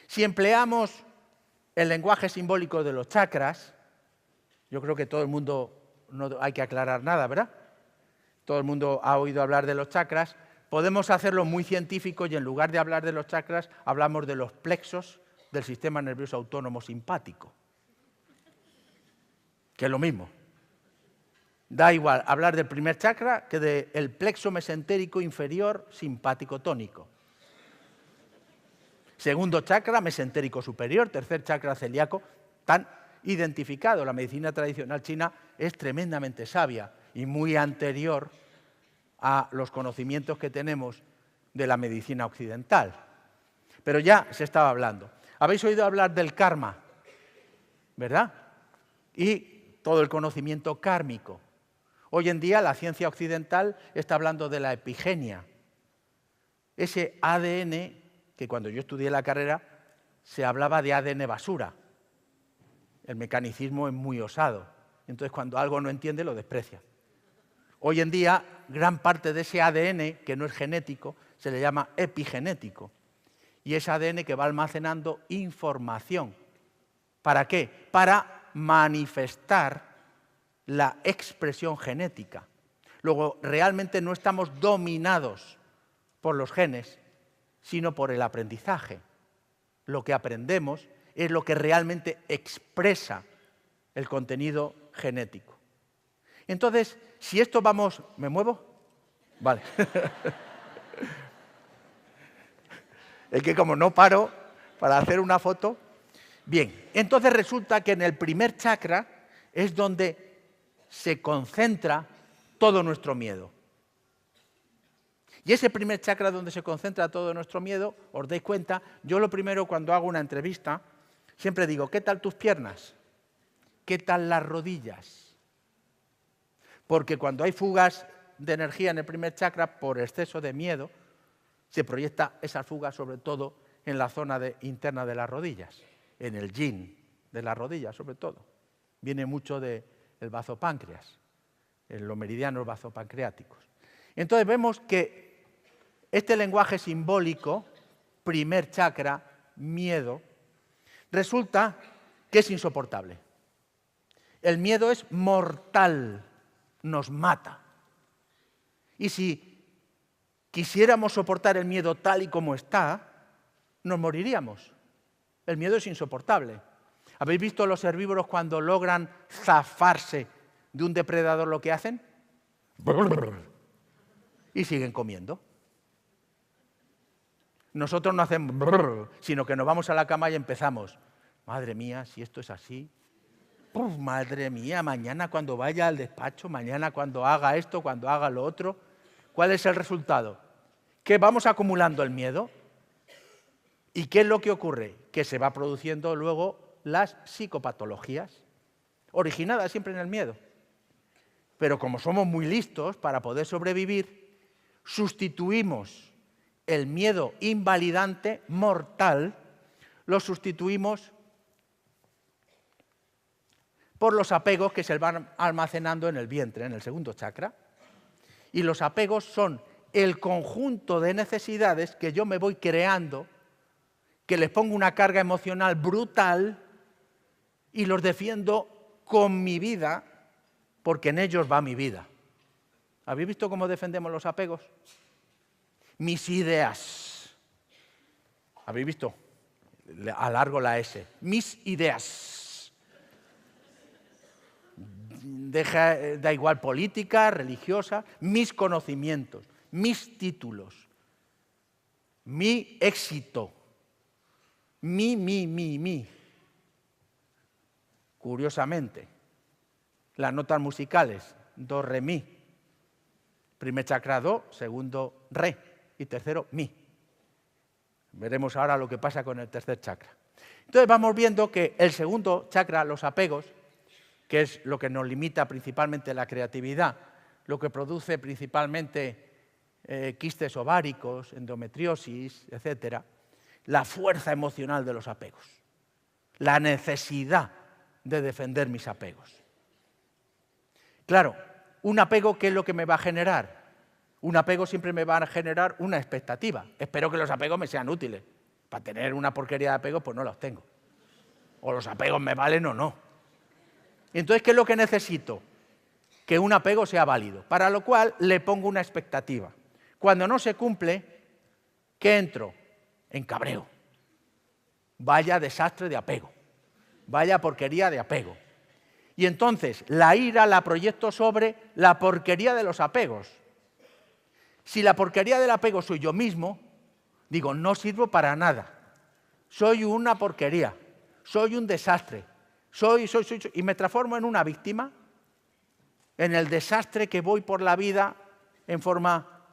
Si empleamos el lenguaje simbólico de los chakras, yo creo que todo el mundo, no hay que aclarar nada, ¿verdad? Todo el mundo ha oído hablar de los chakras. Podemos hacerlo muy científico y en lugar de hablar de los chakras, hablamos de los plexos del sistema nervioso autónomo simpático, que es lo mismo. Da igual hablar del primer chakra que del plexo mesentérico inferior simpático tónico. Segundo chakra, mesentérico superior. Tercer chakra, celíaco. Tan identificado. La medicina tradicional china es tremendamente sabia y muy anterior a los conocimientos que tenemos de la medicina occidental. Pero ya se estaba hablando. Habéis oído hablar del karma, ¿verdad? Y todo el conocimiento kármico. Hoy en día la ciencia occidental está hablando de la epigenia. Ese ADN, que cuando yo estudié la carrera se hablaba de ADN basura. El mecanicismo es muy osado. Entonces cuando algo no entiende lo desprecia. Hoy en día gran parte de ese ADN, que no es genético, se le llama epigenético. Y es ADN que va almacenando información. ¿Para qué? Para manifestar la expresión genética. Luego, realmente no estamos dominados por los genes, sino por el aprendizaje. Lo que aprendemos es lo que realmente expresa el contenido genético. Entonces, si esto vamos... ¿Me muevo? Vale. Es que como no paro para hacer una foto. Bien, entonces resulta que en el primer chakra es donde se concentra todo nuestro miedo. Y ese primer chakra donde se concentra todo nuestro miedo, os dais cuenta, yo lo primero cuando hago una entrevista, siempre digo, ¿qué tal tus piernas? ¿Qué tal las rodillas? Porque cuando hay fugas de energía en el primer chakra por exceso de miedo, se proyecta esa fuga sobre todo en la zona interna de las rodillas, en el yin de las rodillas sobre todo. Viene mucho del bazopáncreas, en los meridianos bazopancreáticos. Entonces vemos que este lenguaje simbólico, primer chakra, miedo, resulta que es insoportable. El miedo es mortal, nos mata. Y si quisiéramos soportar el miedo tal y como está, nos moriríamos. El miedo es insoportable. ¿Habéis visto los herbívoros cuando logran zafarse de un depredador lo que hacen? Y siguen comiendo. Nosotros no hacemos sino que nos vamos a la cama y empezamos. Madre mía, si esto es así. Madre mía, mañana cuando vaya al despacho, mañana cuando haga esto, cuando haga lo otro. ¿Cuál es el resultado? Que vamos acumulando el miedo. ¿Y qué es lo que ocurre? Que se va produciendo luego las psicopatologías, originadas siempre en el miedo. Pero como somos muy listos para poder sobrevivir, sustituimos el miedo invalidante, mortal, lo sustituimos por los apegos que se van almacenando en el vientre, en el segundo chakra. Y los apegos son el conjunto de necesidades que yo me voy creando, que les pongo una carga emocional brutal y los defiendo con mi vida, porque en ellos va mi vida. ¿Habéis visto cómo defendemos los apegos? Mis ideas. ¿Habéis visto? Alargo la S. Mis ideas. Da igual política, religiosa. Mis conocimientos, mis títulos, mi éxito. Mi. Curiosamente, las notas musicales, do, re, mi. Primer chakra, do, segundo, re. Y tercero, mi. Veremos ahora lo que pasa con el tercer chakra. Entonces vamos viendo que el segundo chakra, los apegos, que es lo que nos limita principalmente la creatividad, lo que produce principalmente quistes ováricos, endometriosis, etcétera, la fuerza emocional de los apegos, la necesidad de defender mis apegos. Claro, un apego, ¿qué es lo que me va a generar? Un apego siempre me va a generar una expectativa. Espero que los apegos me sean útiles. Para tener una porquería de apegos, pues no los tengo. O los apegos me valen o no. Entonces, ¿qué es lo que necesito? Que un apego sea válido. Para lo cual le pongo una expectativa. Cuando no se cumple, ¿qué entro? En cabreo. Vaya desastre de apego. Vaya porquería de apego. Y entonces la ira la proyecto sobre la porquería de los apegos. Si la porquería del apego soy yo mismo, digo, no sirvo para nada. Soy una porquería, soy un desastre, soy, y me transformo en una víctima, en el desastre que voy por la vida en forma,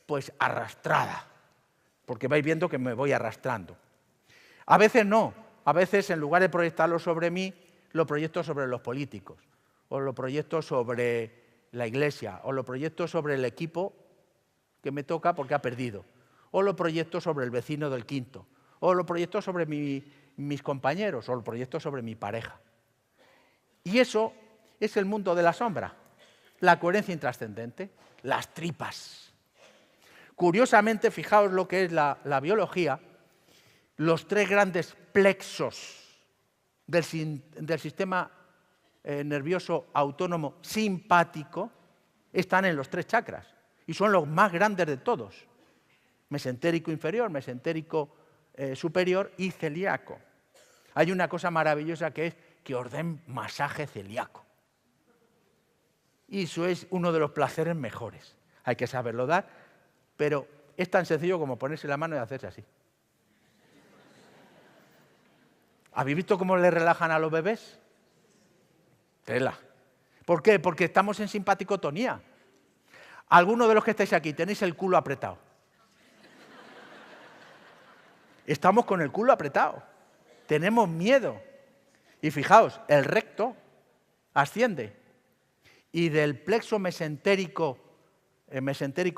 pues, arrastrada, porque vais viendo que me voy arrastrando. A veces no, a veces en lugar de proyectarlo sobre mí, lo proyecto sobre los políticos, o lo proyecto sobre la iglesia, o lo proyecto sobre el equipo que me toca porque ha perdido, o lo proyecto sobre el vecino del quinto, o lo proyecto sobre mis compañeros, o lo proyecto sobre mi pareja. Y eso es el mundo de la sombra, la coherencia intrascendente, las tripas. Curiosamente, fijaos lo que es la biología, los tres grandes plexos del sistema nervioso autónomo simpático están en los tres chakras y son los más grandes de todos. Mesentérico inferior, mesentérico superior y celíaco. Hay una cosa maravillosa que es que os den masaje celíaco. Y eso es uno de los placeres mejores. Hay que saberlo dar, pero es tan sencillo como ponerse la mano y hacerse así. ¿Habéis visto cómo le relajan a los bebés? Tela. ¿Por qué? Porque estamos en simpaticotonía. Algunos de los que estáis aquí tenéis el culo apretado. Estamos con el culo apretado. Tenemos miedo. Y fijaos, el recto asciende. Y del plexo mesentérico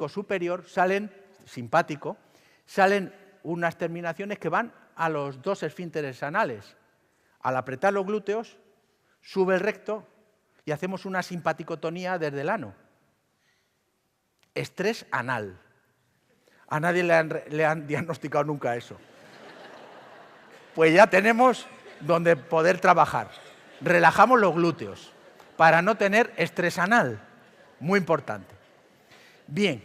superior salen, simpático, salen unas terminaciones que van a los dos esfínteres anales. Al apretar los glúteos, sube el recto y hacemos una simpaticotonía desde el ano. Estrés anal. A nadie le han diagnosticado nunca eso. Pues ya tenemos donde poder trabajar. Relajamos los glúteos para no tener estrés anal. Muy importante. Bien,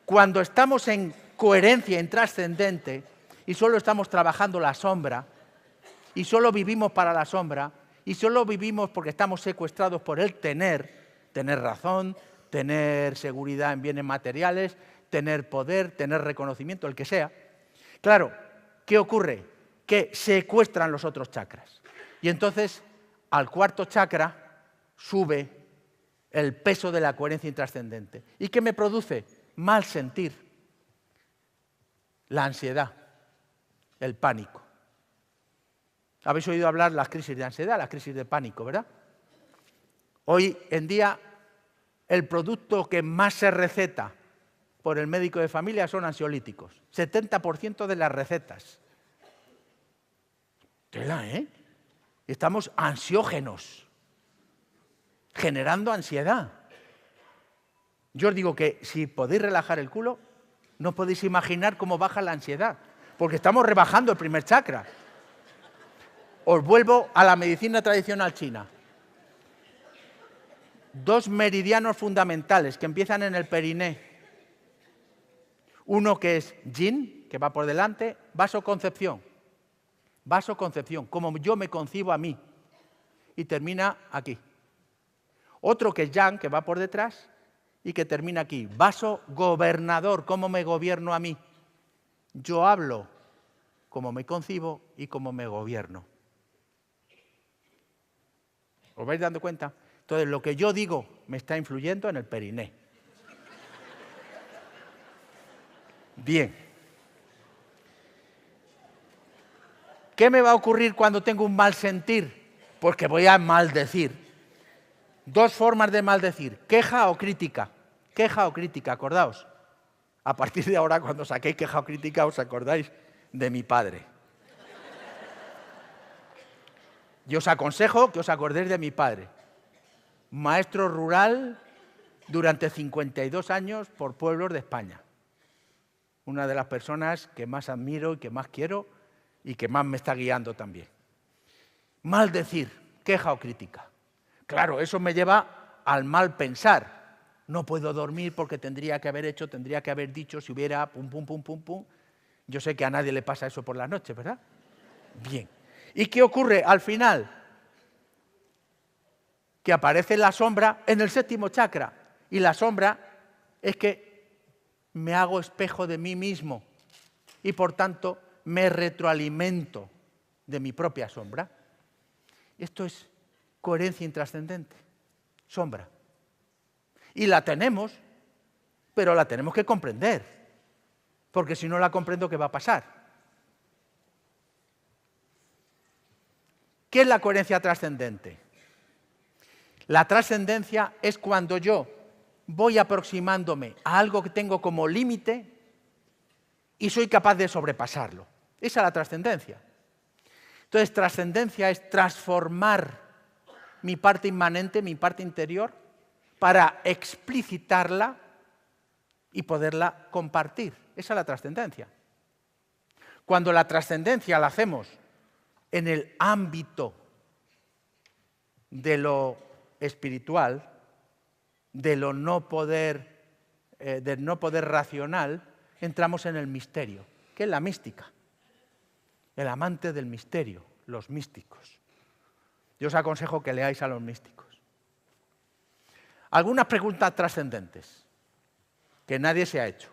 cuando estamos en coherencia intrascendente y solo estamos trabajando la sombra, y solo vivimos para la sombra, y solo vivimos porque estamos secuestrados por el tener razón, tener seguridad en bienes materiales, tener poder, tener reconocimiento, el que sea. Claro, ¿qué ocurre? Que secuestran los otros chakras. Y entonces, al cuarto chakra sube el peso de la coherencia intrascendente. ¿Y qué me produce? Mal sentir, la ansiedad, el pánico. Habéis oído hablar de las crisis de ansiedad, las crisis de pánico, ¿verdad? Hoy en día, el producto que más se receta por el médico de familia son ansiolíticos. 70% de las recetas. Tela, ¿eh? Estamos ansiógenos, generando ansiedad. Yo os digo que si podéis relajar el culo, no podéis imaginar cómo baja la ansiedad, porque estamos rebajando el primer chakra. Os vuelvo a la medicina tradicional china. 2 meridianos fundamentales que empiezan en el periné. Uno que es yin, que va por delante, vasoconcepción. Vasoconcepción, como yo me concibo a mí. Y termina aquí. Otro que es yang, que va por detrás y que termina aquí. Vasogobernador, cómo me gobierno a mí. Yo hablo como me concibo y como me gobierno. ¿Os vais dando cuenta? Entonces, lo que yo digo me está influyendo en el periné. Bien. ¿Qué me va a ocurrir cuando tengo un mal sentir? Pues que voy a maldecir. 2 formas de maldecir, queja o crítica. Queja o crítica, acordaos. A partir de ahora, cuando saquéis queja o crítica, os acordáis de mi padre. Yo os aconsejo que os acordéis de mi padre. Maestro rural durante 52 años por pueblos de España. Una de las personas que más admiro y que más quiero y que más me está guiando también. Maldecir, queja o crítica. Claro, eso me lleva al mal pensar. No puedo dormir porque tendría que haber hecho, tendría que haber dicho, si hubiera pum, pum, pum, pum, pum. Yo sé que a nadie le pasa eso por la noche, ¿verdad? Bien. ¿Y qué ocurre al final? Que aparece la sombra en el 7º chakra. Y la sombra es que me hago espejo de mí mismo y por tanto me retroalimento de mi propia sombra. Esto es coherencia intrascendente, sombra. Y la tenemos, pero la tenemos que comprender, porque si no la comprendo, ¿qué va a pasar? ¿Qué es la coherencia trascendente? La trascendencia es cuando yo voy aproximándome a algo que tengo como límite y soy capaz de sobrepasarlo. Esa es la trascendencia. Entonces, trascendencia es transformar mi parte inmanente, mi parte interior, para explicitarla y poderla compartir. Esa es la trascendencia. Cuando la trascendencia la hacemos en el ámbito de lo espiritual, del no poder racional, entramos en el misterio, que es la mística. El amante del misterio, los místicos. Yo os aconsejo que leáis a los místicos. Algunas preguntas trascendentes que nadie se ha hecho.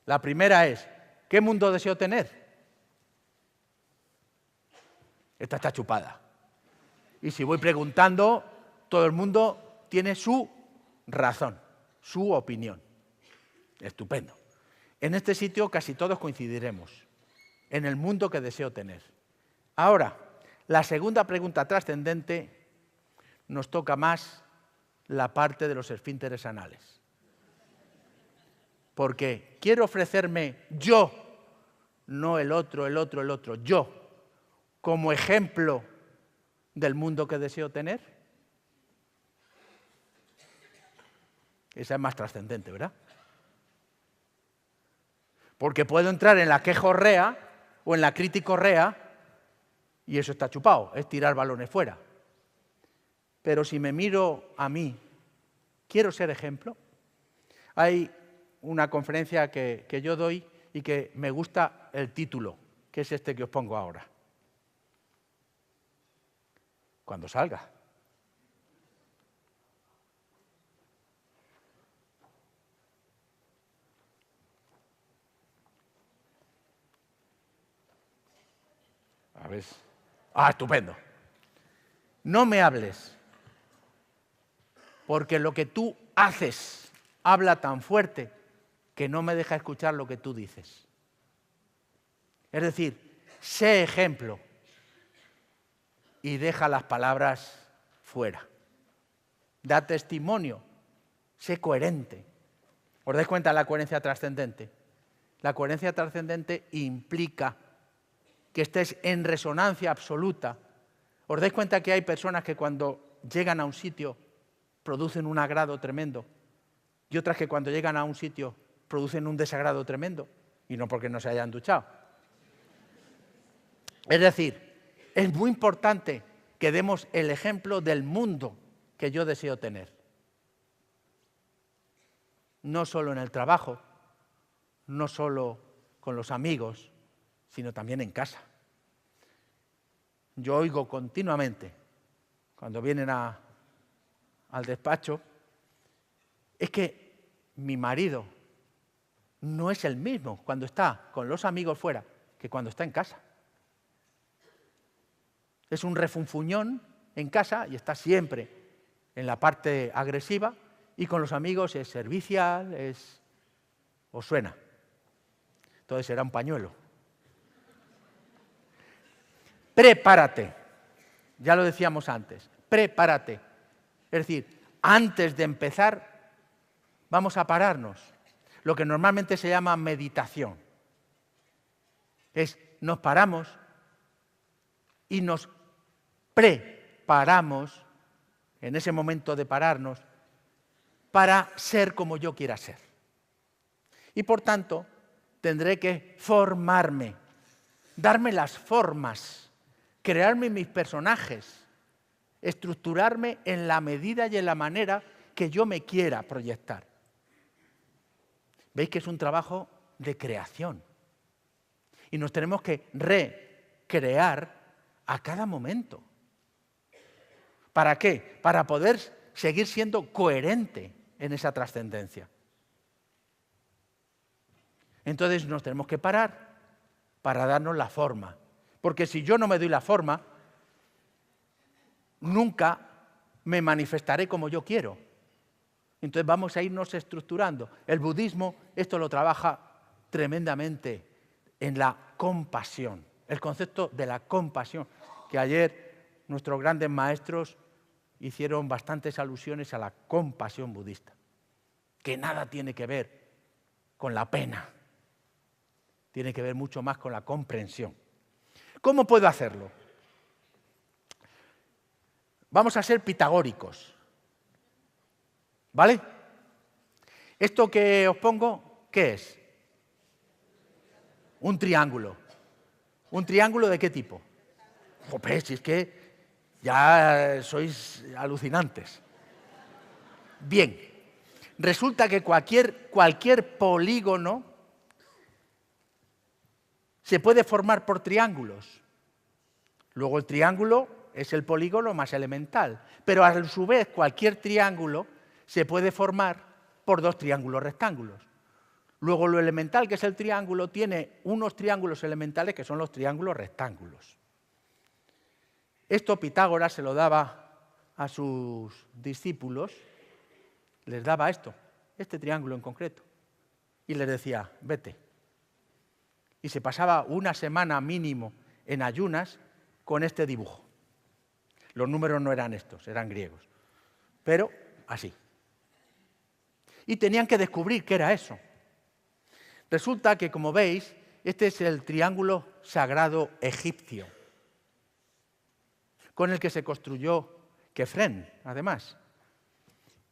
La primera es, ¿qué mundo deseo tener? Esta está chupada. Y si voy preguntando, todo el mundo tiene su razón, su opinión. Estupendo. En este sitio casi todos coincidiremos en el mundo que deseo tener. Ahora, la segunda pregunta trascendente nos toca más la parte de los esfínteres anales. Porque quiero ofrecerme yo, no el otro, yo, como ejemplo del mundo que deseo tener. Esa es más trascendente, ¿verdad? Porque puedo entrar en la quejorrea o en la criticorrea y eso está chupado, es tirar balones fuera. Pero si me miro a mí, ¿quiero ser ejemplo? Hay una conferencia que yo doy y que me gusta el título, que es este que os pongo ahora. Cuando salga. A ver. Ah, estupendo. No me hables, porque lo que tú haces habla tan fuerte que no me deja escuchar lo que tú dices. Es decir, sé ejemplo y deja las palabras fuera. Da testimonio, sé coherente. ¿Os dais cuenta de la coherencia trascendente? La coherencia trascendente implica que estés en resonancia absoluta. ¿Os dais cuenta que hay personas que cuando llegan a un sitio producen un agrado tremendo y otras que cuando llegan a un sitio producen un desagrado tremendo? Y no porque no se hayan duchado. Es decir, es muy importante que demos el ejemplo del mundo que yo deseo tener. No solo en el trabajo, no solo con los amigos, sino también en casa. Yo oigo continuamente, cuando vienen al despacho, es que mi marido no es el mismo cuando está con los amigos fuera que cuando está en casa. Es un refunfuñón en casa y está siempre en la parte agresiva y con los amigos es servicial, os suena. Entonces será un pañuelo. Prepárate, ya lo decíamos antes, prepárate. Es decir, antes de empezar vamos a pararnos, lo que normalmente se llama meditación. Nos paramos y nos preparamos en ese momento de pararnos para ser como yo quiera ser. Y por tanto, tendré que formarme, darme las formas, crearme mis personajes, estructurarme en la medida y en la manera que yo me quiera proyectar. Veis que es un trabajo de creación. Y nos tenemos que recrear a cada momento. ¿Para qué? Para poder seguir siendo coherente en esa trascendencia. Entonces nos tenemos que parar para darnos la forma. Porque si yo no me doy la forma, nunca me manifestaré como yo quiero. Entonces vamos a irnos estructurando. El budismo esto lo trabaja tremendamente en la compasión. El concepto de la compasión, que ayer nuestros grandes maestros hicieron bastantes alusiones a la compasión budista, que nada tiene que ver con la pena, tiene que ver mucho más con la comprensión. ¿Cómo puedo hacerlo? Vamos a ser pitagóricos, ¿vale? Esto que os pongo, ¿qué es? Un triángulo. ¿Un triángulo de qué tipo? Joder, si es que ya sois alucinantes. Bien, resulta que cualquier polígono se puede formar por triángulos. Luego el triángulo es el polígono más elemental, pero a su vez cualquier triángulo se puede formar por dos triángulos rectángulos. Luego lo elemental, que es el triángulo, tiene unos triángulos elementales que son los triángulos rectángulos. Esto Pitágoras se lo daba a sus discípulos, les daba esto, este triángulo en concreto, y les decía, vete. Y se pasaba una semana mínimo en ayunas con este dibujo. Los números no eran estos, eran griegos, pero así. Y tenían que descubrir qué era eso. Resulta que, como veis, este es el triángulo sagrado egipcio, con el que se construyó Kefren, además.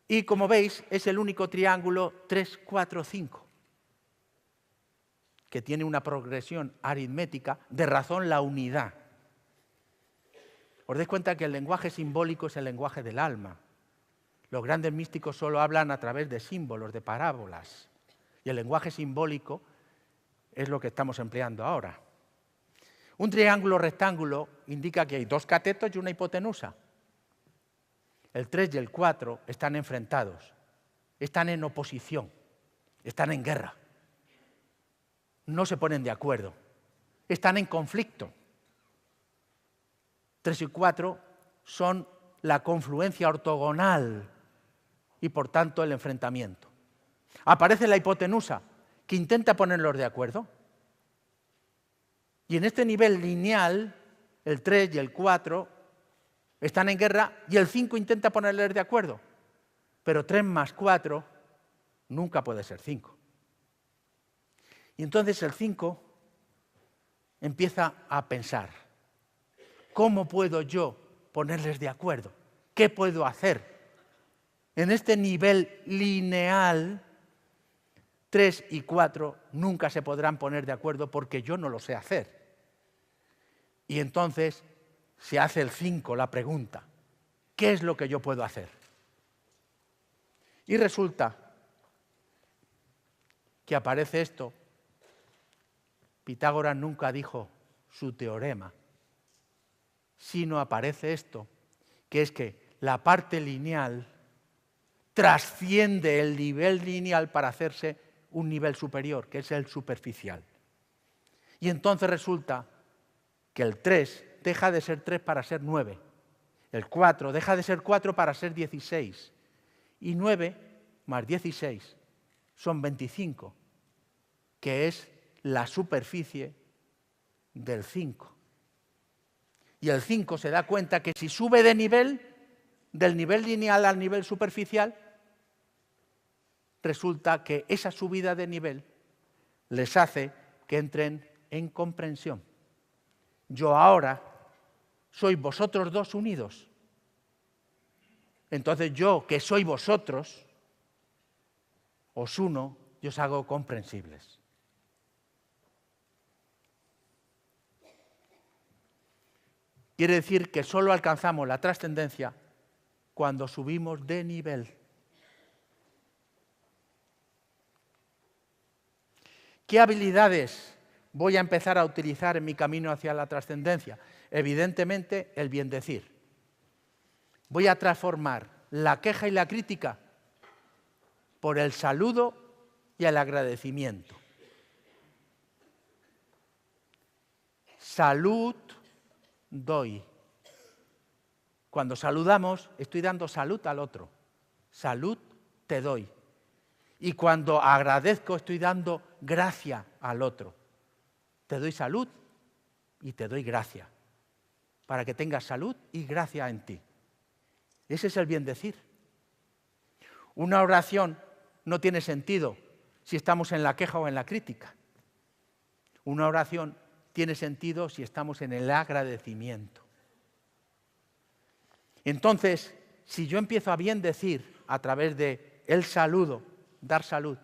Y, como veis, es el único triángulo 3, 4, 5, que tiene una progresión aritmética de razón la unidad. Os dais cuenta que el lenguaje simbólico es el lenguaje del alma. Los grandes místicos solo hablan a través de símbolos, de parábolas. Y el lenguaje simbólico es lo que estamos empleando ahora. Un triángulo rectángulo indica que hay dos catetos y una hipotenusa. El 3 y el 4 están enfrentados, están en oposición, están en guerra. No se ponen de acuerdo, están en conflicto. 3 y 4 son la confluencia ortogonal y, por tanto, el enfrentamiento. Aparece la hipotenusa, que intenta ponerlos de acuerdo. Y en este nivel lineal, el 3 y el 4 están en guerra y el 5 intenta ponerles de acuerdo. Pero 3 más 4 nunca puede ser 5. Y entonces el 5 empieza a pensar, ¿cómo puedo yo ponerles de acuerdo? ¿Qué puedo hacer? En este nivel lineal, 3 y 4 nunca se podrán poner de acuerdo porque yo no lo sé hacer. Y entonces se hace el 5 la pregunta, ¿qué es lo que yo puedo hacer? Y resulta que aparece esto. Pitágoras nunca dijo su teorema, sino aparece esto, que es que la parte lineal trasciende el nivel lineal para hacerse un nivel superior, que es el superficial. Y entonces resulta que el 3 deja de ser 3 para ser 9, el 4 deja de ser 4 para ser 16, y 9 más 16 son 25, que es la superficie del 5. Y el 5 se da cuenta que si sube de nivel, del nivel lineal al nivel superficial, resulta que esa subida de nivel les hace que entren en comprensión. Yo ahora soy vosotros dos unidos. Entonces yo, que soy vosotros, os uno y os hago comprensibles. Quiere decir que solo alcanzamos la trascendencia cuando subimos de nivel. ¿Qué habilidades voy a empezar a utilizar en mi camino hacia la trascendencia? Evidentemente, el bien decir. Voy a transformar la queja y la crítica por el saludo y el agradecimiento. Salud doy. Cuando saludamos, estoy dando salud al otro. Salud te doy. Y cuando agradezco, estoy dando gracia al otro. Te doy salud y te doy gracia, para que tengas salud y gracia en ti. Ese es el bien decir. Una oración no tiene sentido si estamos en la queja o en la crítica. Una oración tiene sentido si estamos en el agradecimiento. Entonces, si yo empiezo a bien decir a través de el saludo, dar salud,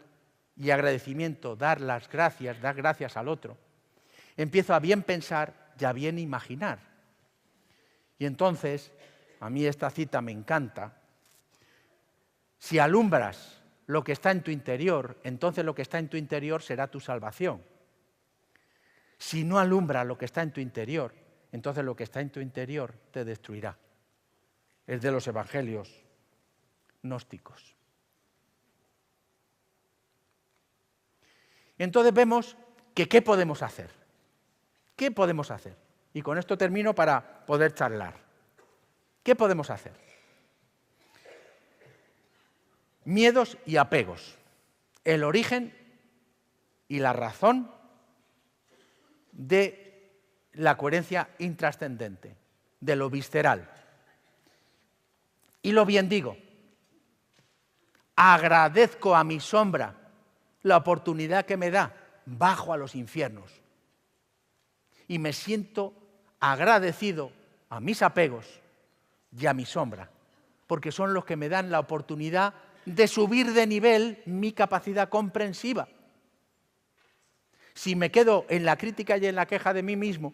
y agradecimiento, dar las gracias, dar gracias al otro, empiezo a bien pensar y a bien imaginar. Y entonces, a mí esta cita me encanta, si alumbras lo que está en tu interior, entonces lo que está en tu interior será tu salvación. Si no alumbras lo que está en tu interior, entonces lo que está en tu interior te destruirá. Es de los evangelios gnósticos. Entonces vemos que ¿qué podemos hacer? ¿Qué podemos hacer? Y con esto termino para poder charlar. ¿Qué podemos hacer? Miedos y apegos. El origen y la razón de la coherencia intrascendente, de lo visceral. Y lo bien digo, agradezco a mi sombra la oportunidad que me da, bajo a los infiernos. Y me siento agradecido a mis apegos y a mi sombra, porque son los que me dan la oportunidad de subir de nivel mi capacidad comprensiva. Si me quedo en la crítica y en la queja de mí mismo,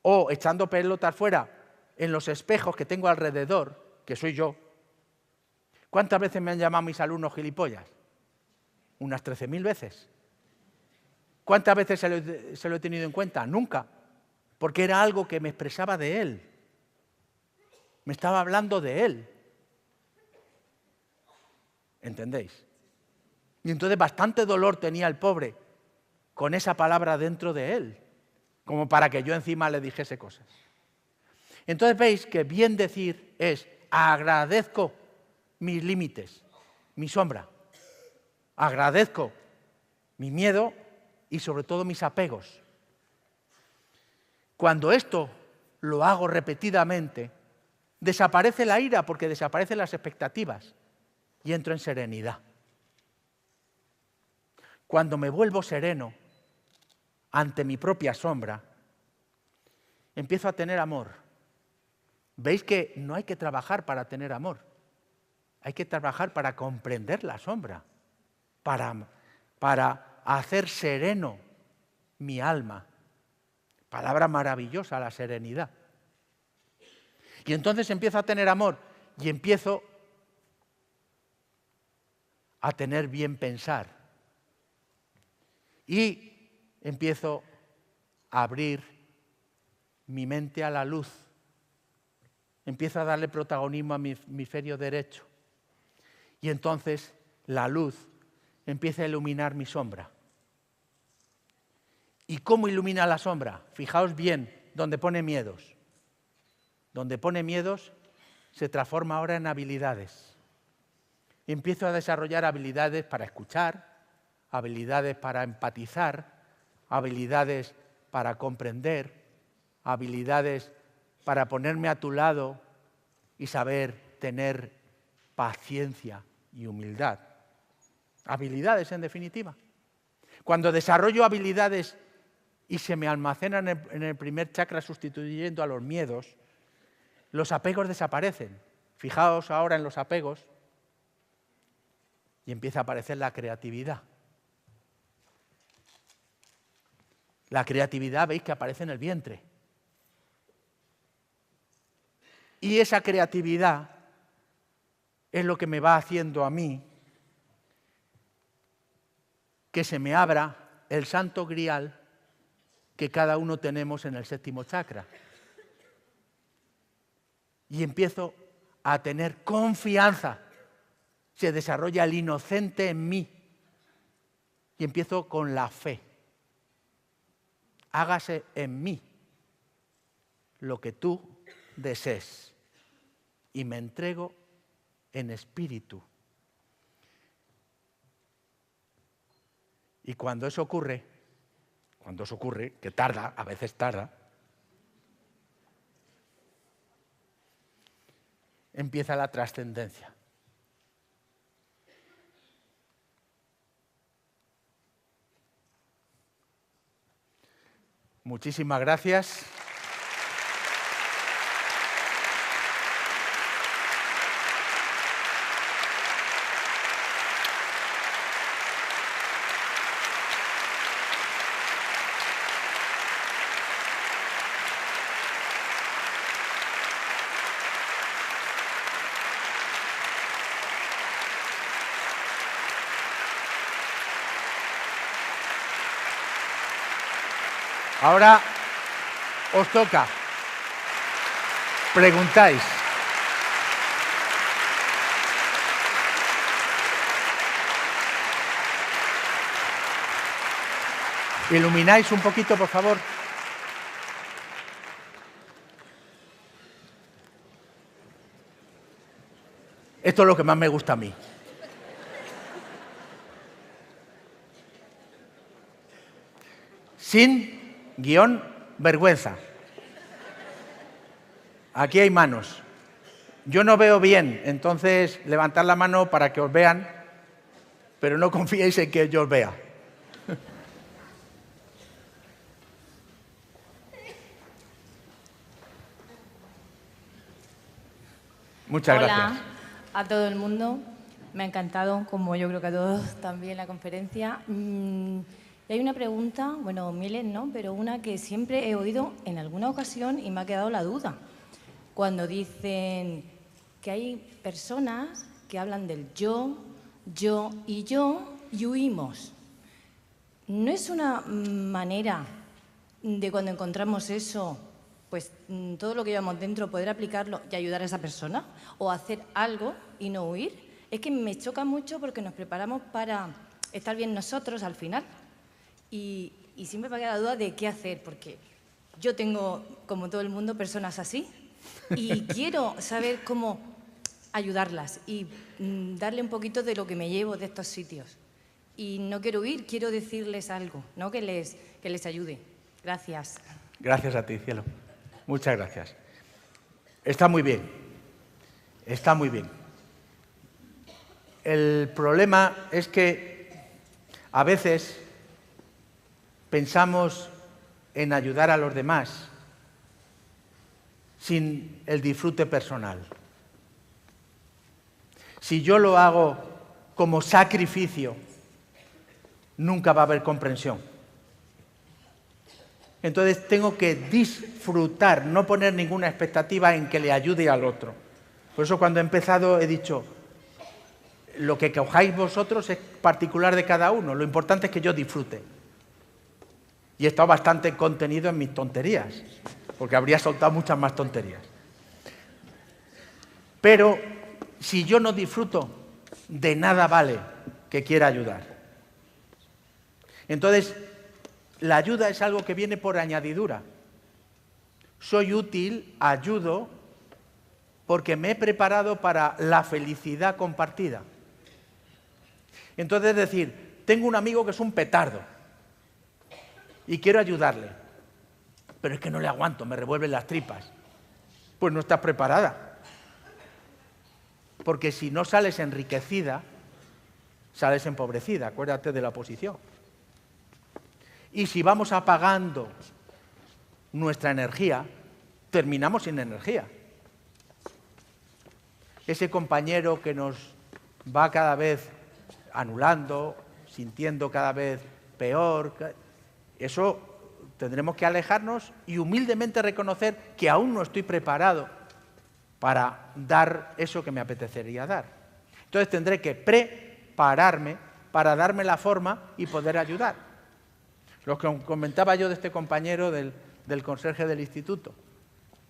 o echando pelotas fuera en los espejos que tengo alrededor, que soy yo, ¿cuántas veces me han llamado mis alumnos gilipollas? Unas 13.000 veces. ¿Cuántas veces se lo he tenido en cuenta? Nunca, porque era algo que me expresaba de él. Me estaba hablando de él. ¿Entendéis? Y entonces bastante dolor tenía el pobre con esa palabra dentro de él, como para que yo encima le dijese cosas. Entonces veis que bien decir es agradezco mis límites, mi sombra, agradezco mi miedo y sobre todo mis apegos. Cuando esto lo hago repetidamente, desaparece la ira porque desaparecen las expectativas y entro en serenidad. Cuando me vuelvo sereno ante mi propia sombra, empiezo a tener amor. ¿Veis que no hay que trabajar para tener amor? Hay que trabajar para comprender la sombra, para hacer sereno mi alma. Palabra maravillosa, la serenidad. Y entonces empiezo a tener amor y empiezo a tener bien pensar. Y empiezo a abrir mi mente a la luz. Empiezo a darle protagonismo a mi hemisferio derecho. Y entonces la luz empieza a iluminar mi sombra. ¿Y cómo ilumina la sombra? Fijaos bien, donde pone miedos. Donde pone miedos se transforma ahora en habilidades. Empiezo a desarrollar habilidades para escuchar, habilidades para empatizar, habilidades para comprender, habilidades para ponerme a tu lado y saber tener paciencia y humildad. Habilidades, en definitiva. Cuando desarrollo habilidades y se me almacenan en el primer chakra sustituyendo a los miedos, los apegos desaparecen. Fijaos ahora en los apegos y empieza a aparecer la creatividad. La creatividad, veis que aparece en el vientre. Y esa creatividad es lo que me va haciendo a mí que se me abra el santo grial que cada uno tenemos en el séptimo chakra. Y empiezo a tener confianza. Se desarrolla el inocente en mí. Y empiezo con la fe. Hágase en mí lo que tú desees. Y me entrego en espíritu. Y cuando eso ocurre, que tarda, a veces tarda, empieza la trascendencia. Muchísimas gracias. Ahora os toca. Preguntáis. ¿Ilumináis un poquito, por favor? Esto es lo que más me gusta a mí. Sin guión vergüenza. Aquí hay manos. Yo no veo bien, entonces levantad la mano para que os vean, pero no confiéis en que yo os vea. Muchas gracias. Hola a todo el mundo. Me ha encantado, como yo creo que a todos también, la conferencia. Y hay una pregunta, bueno, miles no, pero una que siempre he oído en alguna ocasión y me ha quedado la duda. Cuando dicen que hay personas que hablan del yo y huimos. ¿No es una manera de cuando encontramos eso, pues todo lo que llevamos dentro, poder aplicarlo y ayudar a esa persona? ¿O hacer algo y no huir? Es que me choca mucho porque nos preparamos para estar bien nosotros al final. Y siempre me queda la duda de qué hacer, porque yo tengo, como todo el mundo, personas así y quiero saber cómo ayudarlas y darle un poquito de lo que me llevo de estos sitios. Y no quiero huir, quiero decirles algo, ¿no? que les ayude. Gracias. Gracias a ti, cielo. Muchas gracias. Está muy bien. Está muy bien. El problema es que a veces pensamos en ayudar a los demás sin el disfrute personal. Si yo lo hago como sacrificio, nunca va a haber comprensión. Entonces tengo que disfrutar, no poner ninguna expectativa en que le ayude al otro. Por eso cuando he empezado he dicho, lo que cojáis vosotros es particular de cada uno, lo importante es que yo disfrute. Y he estado bastante contenido en mis tonterías, porque habría soltado muchas más tonterías. Pero si yo no disfruto, de nada vale que quiera ayudar. Entonces, la ayuda es algo que viene por añadidura. Soy útil, ayudo, porque me he preparado para la felicidad compartida. Entonces, es decir, tengo un amigo que es un petardo y quiero ayudarle, pero es que no le aguanto, me revuelven las tripas. Pues no estás preparada. Porque si no sales enriquecida, sales empobrecida. Acuérdate de la oposición. Y si vamos apagando nuestra energía, terminamos sin energía. Ese compañero que nos va cada vez anulando, sintiendo cada vez peor, eso tendremos que alejarnos y humildemente reconocer que aún no estoy preparado para dar eso que me apetecería dar. Entonces tendré que prepararme para darme la forma y poder ayudar. Lo que comentaba yo de este compañero del conserje del instituto.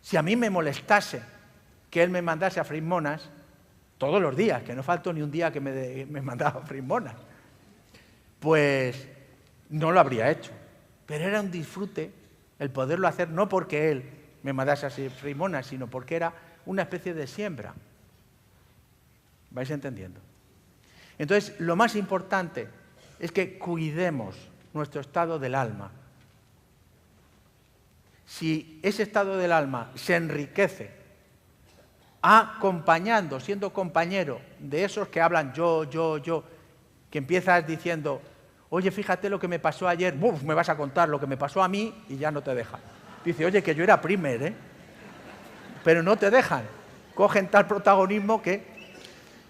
Si a mí me molestase que él me mandase a freír monas todos los días, que no faltó ni un día que me mandaba a freír monas, pues no lo habría hecho. Pero era un disfrute el poderlo hacer, no porque él me mandase a freír monas, sino porque era una especie de siembra. ¿Vais entendiendo? Entonces, lo más importante es que cuidemos nuestro estado del alma. Si ese estado del alma se enriquece acompañando, siendo compañero de esos que hablan yo, que empiezas diciendo, oye, fíjate lo que me pasó ayer, ¡buf! Me vas a contar lo que me pasó a mí y ya no te dejan. Dice, oye, que yo era primer, ¿eh? Pero no te dejan. Cogen tal protagonismo que,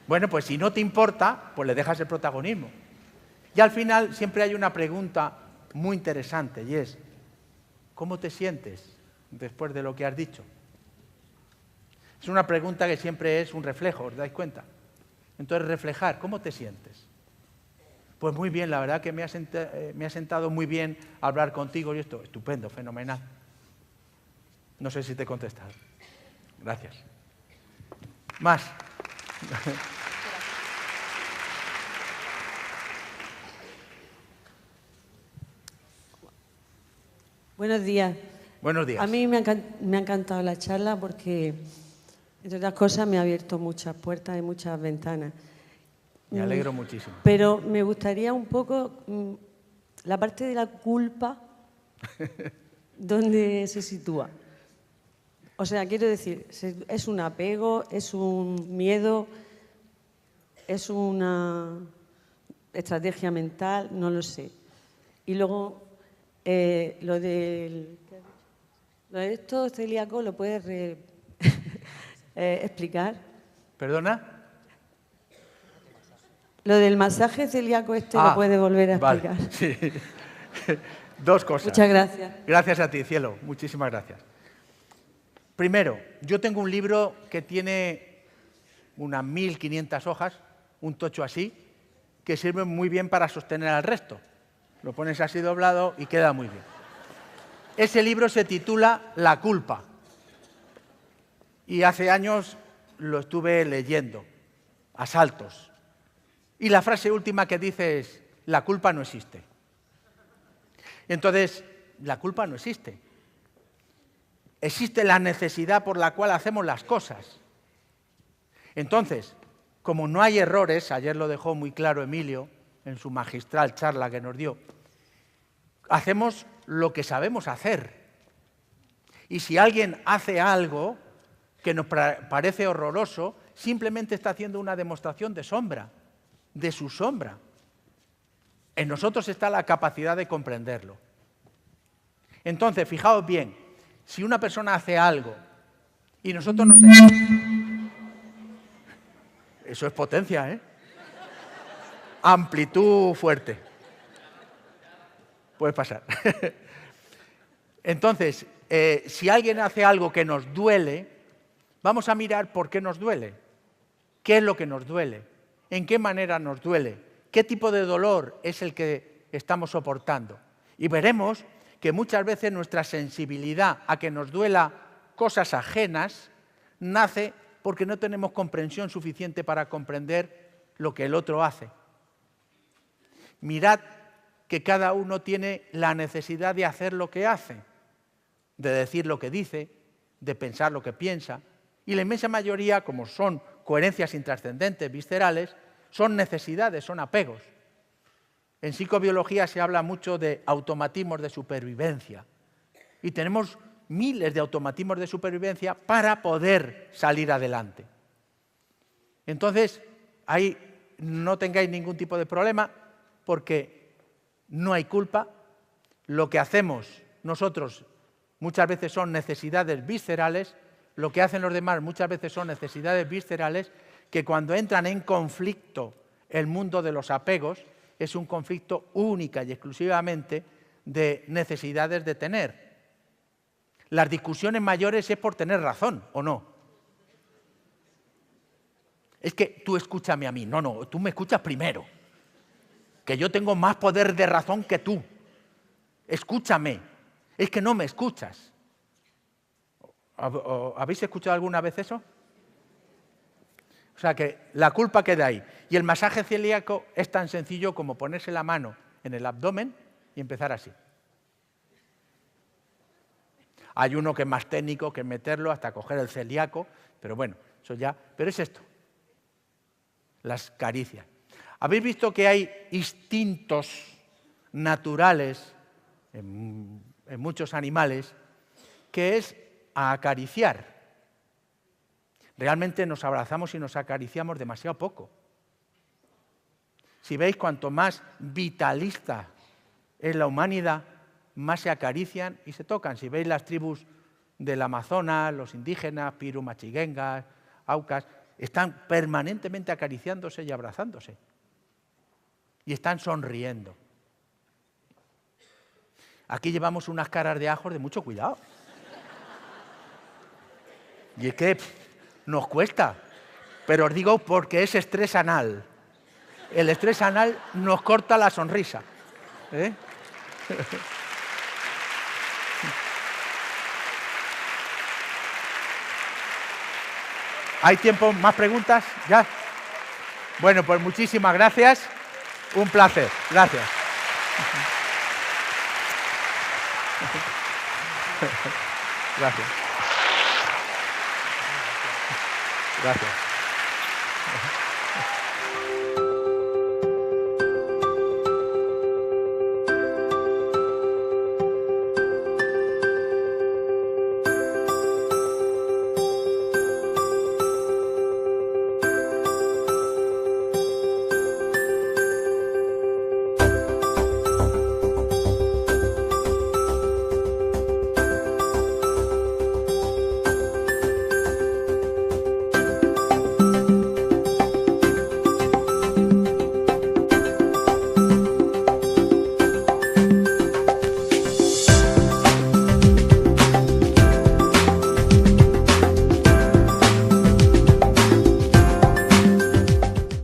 bueno, pues si no te importa, pues le dejas el protagonismo. Y al final siempre hay una pregunta muy interesante y es, ¿cómo te sientes después de lo que has dicho? Es una pregunta que siempre es un reflejo, ¿os dais cuenta? Entonces, reflejar, ¿cómo te sientes? Pues muy bien, la verdad que me ha sentado muy bien hablar contigo y esto, estupendo, fenomenal. No sé si te he contestado. Gracias. Más. Buenos días. Buenos días. A mí me ha encantado la charla porque, entre otras cosas, me ha abierto muchas puertas y muchas ventanas. Me alegro muchísimo. Pero me gustaría un poco la parte de la culpa, ¿dónde se sitúa? O sea, quiero decir, ¿es un apego, es un miedo, es una estrategia mental? No lo sé. Y luego, lo de esto celíaco, ¿lo puedes explicar? ¿Perdona? Lo del masaje celíaco ¿lo puede volver a explicar? Vale, sí. Dos cosas. Muchas gracias. Gracias a ti, cielo. Muchísimas gracias. Primero, yo tengo un libro que tiene unas 1500 hojas, un tocho así, que sirve muy bien para sostener al resto. Lo pones así doblado y queda muy bien. Ese libro se titula La culpa. Y hace años lo estuve leyendo, a saltos. Y la frase última que dice es, la culpa no existe. Entonces, la culpa no existe. Existe la necesidad por la cual hacemos las cosas. Entonces, como no hay errores, ayer lo dejó muy claro Emilio en su magistral charla que nos dio, hacemos lo que sabemos hacer. Y si alguien hace algo que nos parece horroroso, simplemente está haciendo una demostración de sombra, de su sombra. En nosotros está la capacidad de comprenderlo. Entonces, fijaos bien, si una persona hace algo y nosotros nos... Eso es potencia, ¿eh? Amplitud fuerte. Puede pasar. Entonces, si alguien hace algo que nos duele, vamos a mirar por qué nos duele. ¿Qué es lo que nos duele? ¿En qué manera nos duele? ¿Qué tipo de dolor es el que estamos soportando? Y veremos que muchas veces nuestra sensibilidad a que nos duela cosas ajenas nace porque no tenemos comprensión suficiente para comprender lo que el otro hace. Mirad que cada uno tiene la necesidad de hacer lo que hace, de decir lo que dice, de pensar lo que piensa, y la inmensa mayoría, como son coherencias intrascendentes, viscerales, son necesidades, son apegos. En psicobiología se habla mucho de automatismos de supervivencia, y tenemos miles de automatismos de supervivencia para poder salir adelante. Entonces, ahí no tengáis ningún tipo de problema, porque no hay culpa. Lo que hacemos nosotros muchas veces son necesidades viscerales, lo que hacen los demás muchas veces son necesidades viscerales que cuando entran en conflicto el mundo de los apegos es un conflicto única y exclusivamente de necesidades de tener. Las discusiones mayores es por tener razón, ¿o no? Es que tú escúchame a mí. No, no, tú me escuchas primero. Que yo tengo más poder de razón que tú. Escúchame. Es que no me escuchas. ¿Habéis escuchado alguna vez eso? O sea que la culpa queda ahí. Y el masaje celíaco es tan sencillo como ponerse la mano en el abdomen y empezar así. Hay uno que es más técnico, que es meterlo hasta coger el celíaco, pero bueno, eso ya... Pero es esto, las caricias. ¿Habéis visto que hay instintos naturales en muchos animales que es a acariciar? Realmente nos abrazamos y nos acariciamos demasiado poco. Si veis, cuanto más vitalista es la humanidad, más se acarician y se tocan. Si veis las tribus del Amazonas, los indígenas, Piru, Machiguengas, Aucas, están permanentemente acariciándose y abrazándose. Y están sonriendo. Aquí llevamos unas caras de ajos de mucho cuidado. Y es que nos cuesta, pero os digo porque es estrés anal. El estrés anal nos corta la sonrisa. ¿Eh? ¿Hay tiempo? ¿Más preguntas? ¿Ya? Bueno, pues muchísimas gracias. Un placer. Gracias. Gracias. Gracias.